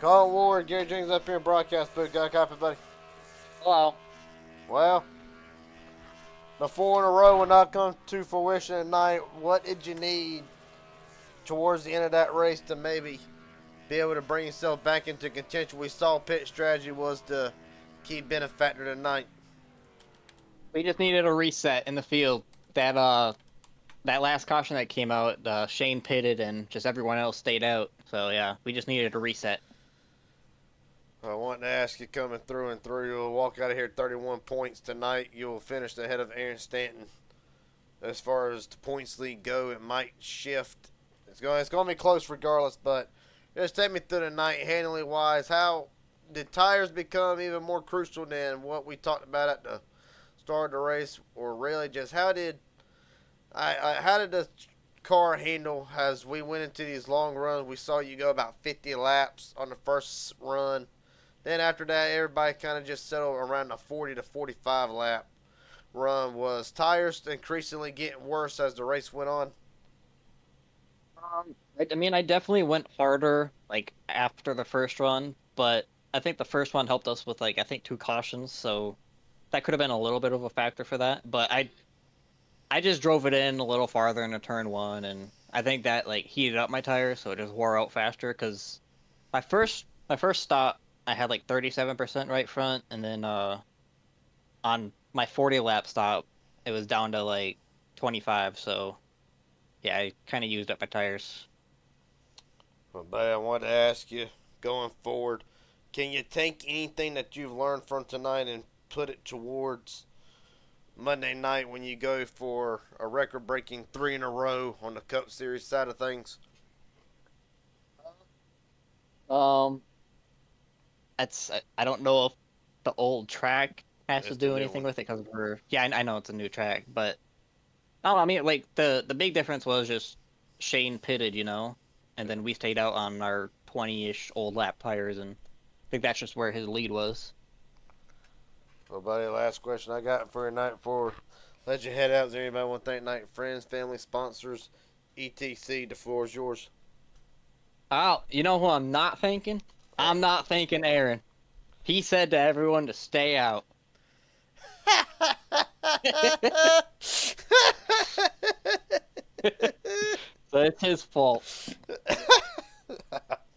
Colin Ward, Gary Jenkins up here in broadcast booth. Got a copy, buddy? Hello. Well, the 4 in a row will not come to fruition tonight. What did you need towards the end of that race to maybe be able to bring yourself back into contention? We saw pit strategy was the key benefactor tonight. We just needed a reset in the field. That last caution that came out, Shane pitted and just everyone else stayed out. So yeah, we just needed a reset. I want to ask you, coming through and through, you'll walk out of here 31 points tonight. You'll finish ahead of Aaron Stanton. As far as the points league go, it might shift. It's going to be close regardless, but just take me through the night, handling wise. How did tires become even more crucial than what we talked about at the start of the race, or really just how did the car handle as we went into these long runs? We saw you go about 50 laps on the first run. Then after that, everybody kind of just settled around the 40 to 45 lap run. Was tires increasingly getting worse as the race went on? I mean, I definitely went harder like after the first run, but I think the first one helped us with I think 2 cautions, so that could have been a little bit of a factor for that. But I just drove it in a little farther into turn 1, and I think that heated up my tires, so it just wore out faster. Because my first stop, I had 37% right front, and then on my 40 lap stop, it was down to 25. So yeah, I kind of used up my tires. Well, buddy, I wanted to ask you, going forward, can you take anything that you've learned from tonight and put it towards Monday night when you go for a record-breaking 3 in a row on the Cup Series side of things? I don't know if the old track has It's to the do new anything one. with it, because I know it's a new track, but no, I mean the big difference was just Shane pitted, and then we stayed out on our 20-ish old lap tires, and I think that's just where his lead was. Well, buddy, last question I got for tonight before let you head out. Is there anybody want to thank tonight? Friends, family, sponsors, etc. The floor is yours. Oh, you know who I'm not thanking? I'm not thanking Aaron. He said to everyone to stay out. So it's his fault.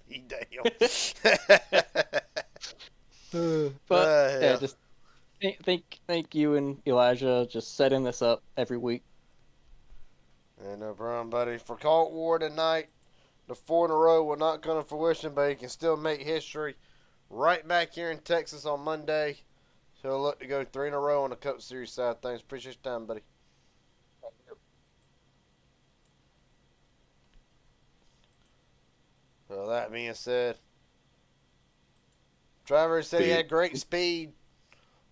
Damn. But yeah. just thank you and Elijah just setting this up every week. No problem, buddy. For Colt Ward tonight, the 4 in a row will not come to fruition, but he can still make history right back here in Texas on Monday. So he'll look to go 3 in a row on the Cup Series side of things. Appreciate your time, buddy. Well, that being said, Travers said he had great speed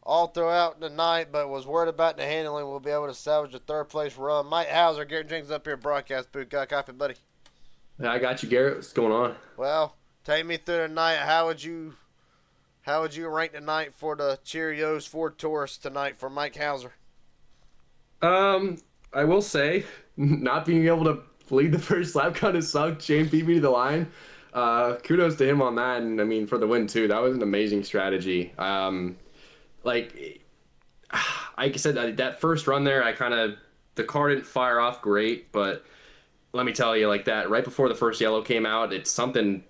all throughout the night, but was worried about the handling. We'll be able to salvage the 3rd place run. Mike Hauser, Garrett Jenkins up here, broadcast booth. Got a copy, buddy? I got you, Garrett. What's going on? Well, take me through the night. How would you rank the night for the Cheerios Ford Taurus tonight for Mike Hauser? I will say, not being able to lead the first lap kind of sucked. Shane beat me to the line. Kudos to him on that, and I mean for the win too. That was an amazing strategy. Like I said, that first run there, the car didn't fire off great, but let me tell you, that right before the first yellow came out, it's something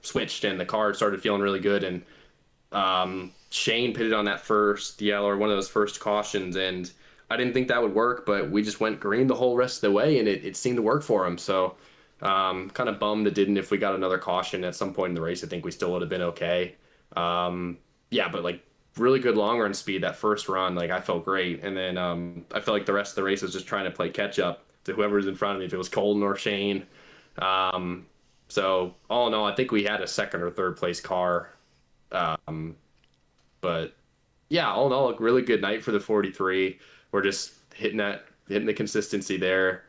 switched and the car started feeling really good. And Shane pitted on that first yellow, or one of those first cautions, and I didn't think that would work, but we just went green the whole rest of the way, and it seemed to work for him. So kind of bummed it didn't. If we got another caution at some point in the race, I think we still would have been okay. Yeah, but really good long run speed that first run. Like I felt great, and then I felt like the rest of the race was just trying to play catch up to whoever was in front of me. If it was Colton or Shane. So all in all, I think we had a second or third place car. But yeah, all in all, a really good night for the 43. We're just hitting the consistency there.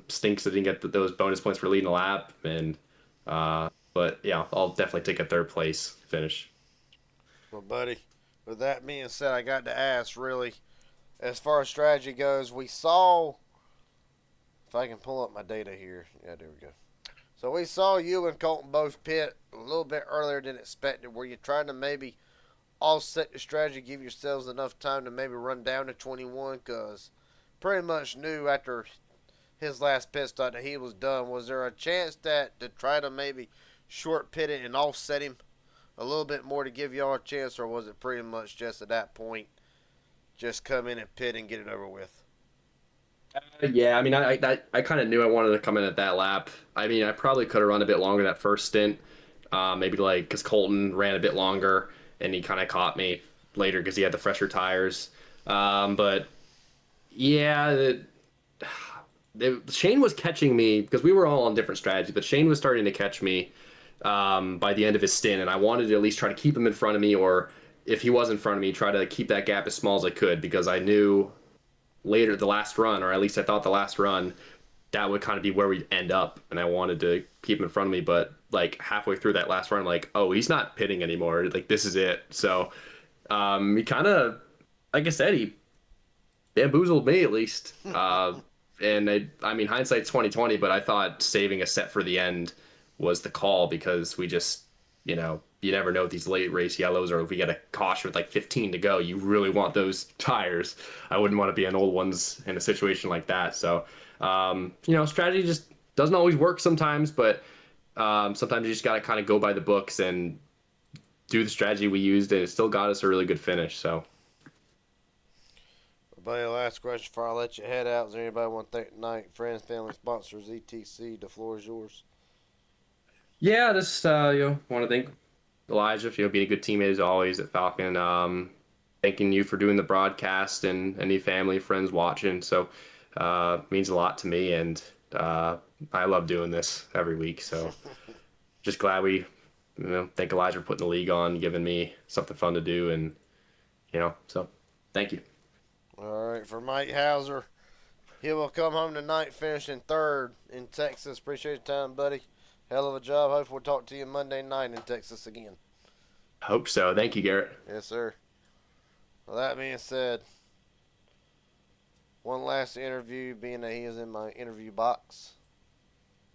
Stinks I didn't get those bonus points for leading the lap, and but yeah, I'll definitely take a third place finish. Well, buddy, with that being said, I got to ask, really, as far as strategy goes, we saw, if I can pull up my data here. Yeah, there we go. So we saw you and Colton both pit a little bit earlier than expected. Were you trying to maybe offset the strategy, give yourselves enough time to maybe run down to 21? Because pretty much knew after his last pit stop that he was done. Was there a chance that to try to maybe short pit it and offset him a little bit more to give y'all a chance, or was it pretty much just at that point just come in and pit and get it over with? Yeah, I mean, I kind of knew I wanted to come in at that lap. I mean, I probably could have run a bit longer that first stint, maybe like because Colton ran a bit longer and he kind of caught me later because he had the fresher tires. But yeah, Shane was catching me because we were all on different strategies, but Shane was starting to catch me by the end of his stint, and I wanted to at least try to keep him in front of me, or if he was in front of me, try to keep that gap as small as I could, because I knew later the last run, or at least I thought the last run, that would kind of be where we'd end up, and I wanted to keep him in front of me. But like halfway through that last run, I'm like, oh, he's not pitting anymore. Like this is it. So he kind of, like I said, he bamboozled me at least. And I mean, hindsight's 20/20, but I thought saving a set for the end was the call, because we just, you never know with these late race yellows, or if we get a caution with like 15 to go, you really want those tires. I wouldn't want to be on old ones in a situation like that. So, strategy just doesn't always work sometimes, but sometimes you just got to kind of go by the books and do the strategy we used, and it still got us a really good finish. So. Buddy, last question before I let you head out. Is there anybody want to thank tonight? Friends, family, sponsors, etc. The floor is yours. Yeah, just want to thank Elijah for being a good teammate as always at Falcon. Thanking you for doing the broadcast, and any family, friends watching. So means a lot to me, and I love doing this every week. So just glad we, thank Elijah for putting the league on, giving me something fun to do, and so thank you. All right, for Mike Hauser, he will come home tonight finishing third in Texas. Appreciate your time, buddy. Hell of a job. Hope we'll talk to you Monday night in Texas again. Hope so. Thank you, Garrett. Yes, sir. Well, that being said, one last interview, being that he is in my interview box.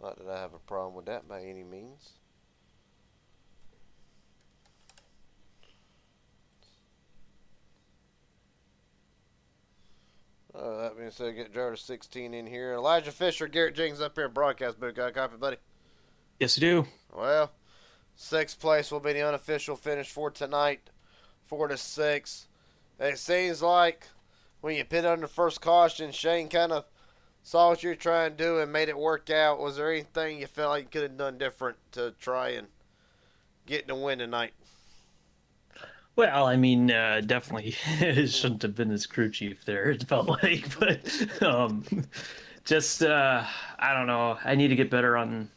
Not that I have a problem with that by any means. That being said, get driver 16 in here. Elijah Fisher, Garrett Jenkins up here in broadcast booth. Got a copy, buddy? Yes, you do. Well, 6th place will be the unofficial finish for tonight, 4-6. It seems like when you pit under first caution, Shane kind of saw what you were trying to do and made it work out. Was there anything you felt like you could have done different to try and get the win tonight? Well, I mean, definitely it shouldn't have been his crew chief there, it felt like. But just, I don't know. I need to get better on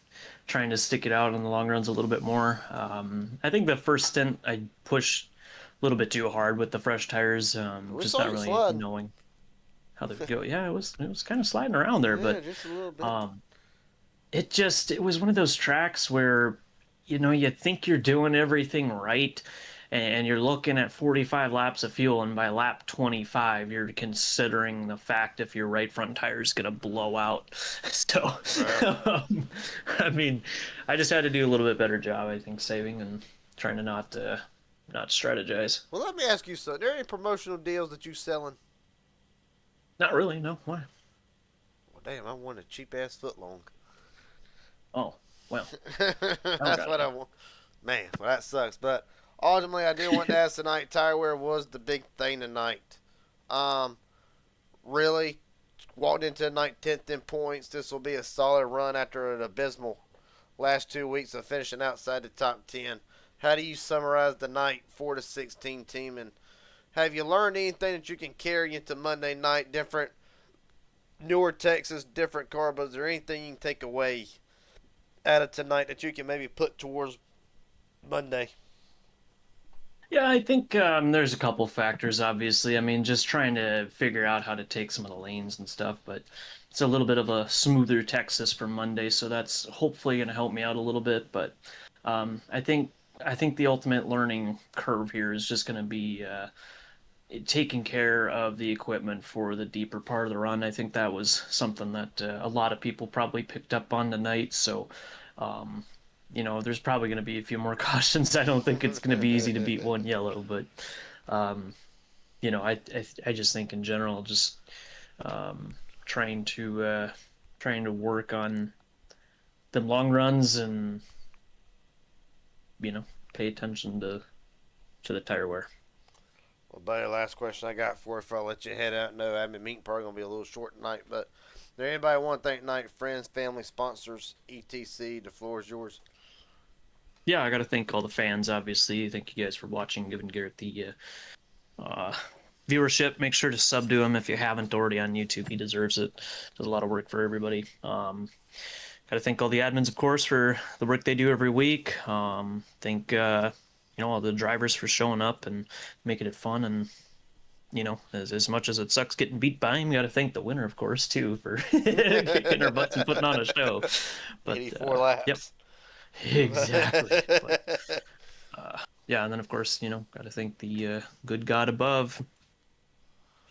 trying to stick it out on the long runs a little bit more. I think the first stint I pushed a little bit too hard with the fresh tires, just not really knowing how they would go. Yeah, it was kind of sliding around there, but just a little bit. It was one of those tracks where, you think you're doing everything right, and you're looking at 45 laps of fuel, and by lap 25, you're considering the fact if your right front tire is going to blow out. So, I mean, I just had to do a little bit better job, I think, saving and trying to not strategize. Well, let me ask you something. Are there any promotional deals that you selling? Not really, no. Why? Well, damn, I want a cheap-ass footlong. Oh, well. That's what I want. Man, well, that sucks, but ultimately, I do want to ask tonight, tire wear was the big thing tonight. Really, walked into the night 10th in points. This will be a solid run after an abysmal last 2 weeks of finishing outside the top 10. how do you summarize the night 4-16 team, and have you learned anything that you can carry into Monday night? Different, newer Texas, different car, but is there anything you can take away out of tonight that you can maybe put towards Monday? Yeah, I think there's a couple factors, obviously. I mean, just trying to figure out how to take some of the lanes and stuff, but it's a little bit of a smoother Texas for Monday, so that's hopefully going to help me out a little bit. But I think the ultimate learning curve here is just going to be taking care of the equipment for the deeper part of the run. I think that was something that a lot of people probably picked up on tonight, so there's probably going to be a few more cautions. I don't think it's going to be easy to beat one yellow, but I just think in general, just trying to work on the long runs and pay attention to the tire wear. Well, buddy, last question I got for you before I let you head out. No, I've been meeting probably going to be a little short tonight, but is there anybody want to thank tonight? Friends, family, sponsors, etc. The floor is yours. Yeah, I got to thank all the fans, obviously. Thank you guys for watching, giving Garrett the viewership. Make sure to sub to him if you haven't already on YouTube. He deserves it. Does a lot of work for everybody. Got to thank all the admins, of course, for the work they do every week. Thank all the drivers for showing up and making it fun. And as much as it sucks getting beat by him, you got to thank the winner, of course, too, for kicking our butts and putting on a show. But 84 laps. Yep. Exactly. But, and then of course, got to thank the good God above.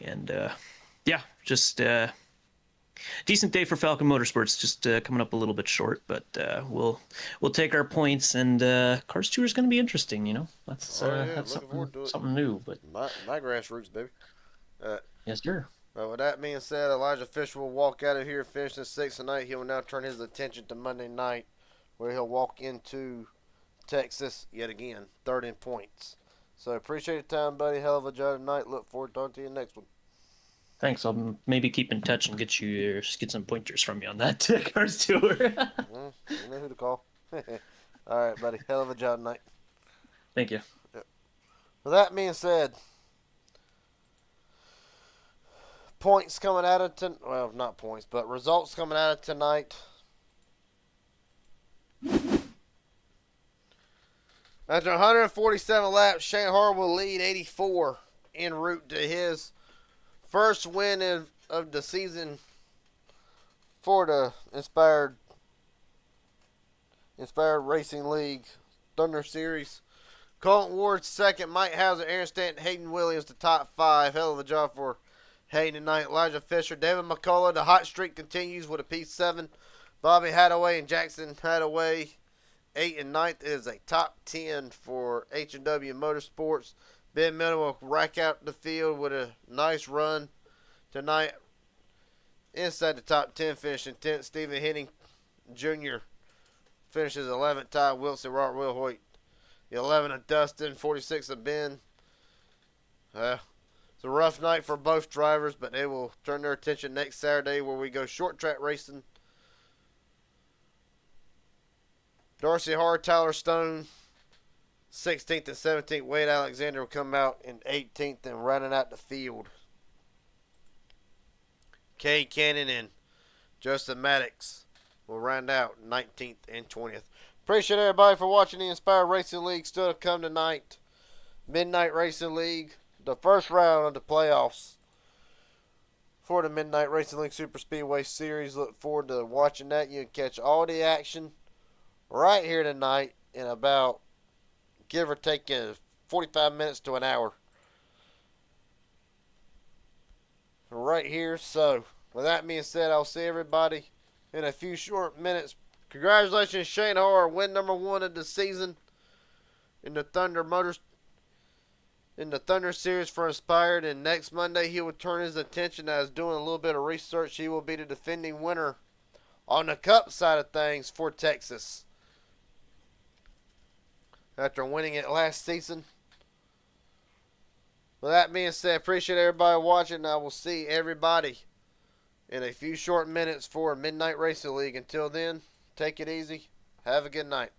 And just decent day for Falcon Motorsports. Just coming up a little bit short, but we'll take our points. And Cars 2 is going to be interesting. That's that's something new. But my grassroots, baby. Yes, sir. Well, with that being said, Elijah Fisher will walk out of here, finishing 6th tonight. He will now turn his attention to Monday night, where he'll walk into Texas yet again, 3rd in points. So appreciate your time, buddy. Hell of a job tonight. Look forward to talking to you next one. Thanks. I'll maybe keep in touch and get some pointers from you on that Cars tour. You know who to call. All right, buddy. Hell of a job tonight. Thank you. Yep. With that being said, points coming out of well, not points, but results coming out of tonight. After 147 laps, Shane Hart will lead 84 en route to his first win of the season for the Inspired Racing League Thunder Series. Colton Ward second, Mike Hauser, Aaron Stanton, Hayden Williams the top 5. Hell of a job for Hayden tonight. Elijah Fisher, David McCullough, the hot streak continues with a P7. Bobby Hadaway and Jackson Hadaway, 8th and 9th is a top 10 for H&W Motorsports. Ben Miller will rack out the field with a nice run tonight. Inside the top 10, finishing 10th. Stephen Henning Jr. finishes 11th. Ty Wilson, Robert Wilhoit, the 11 of Dustin, 46 of Ben. It's a rough night for both drivers, but they will turn their attention next Saturday where we go short track racing. Darcy Hard, Tyler Stone, 16th and 17th. Wade Alexander will come out in 18th and running out the field. Cade Cannon and Justin Maddox will round out 19th and 20th. Appreciate everybody for watching the Inspired Racing League. Still to come tonight. Midnight Racing League, the first round of the playoffs for the Midnight Racing League Super Speedway Series. Look forward to watching that. You can catch all the action right here tonight in about, give or take, 45 minutes to an hour. Right here. So, with that being said, I'll see everybody in a few short minutes. Congratulations, Shane Hart, win number 1 of the season in the Thunder Series for Inspired. And next Monday, he will turn his attention as doing a little bit of research. He will be the defending winner on the Cup side of things for Texas, after winning it last season. With that being said, appreciate everybody watching. I will see everybody in a few short minutes for Midnight Racing League. Until then, take it easy. Have a good night.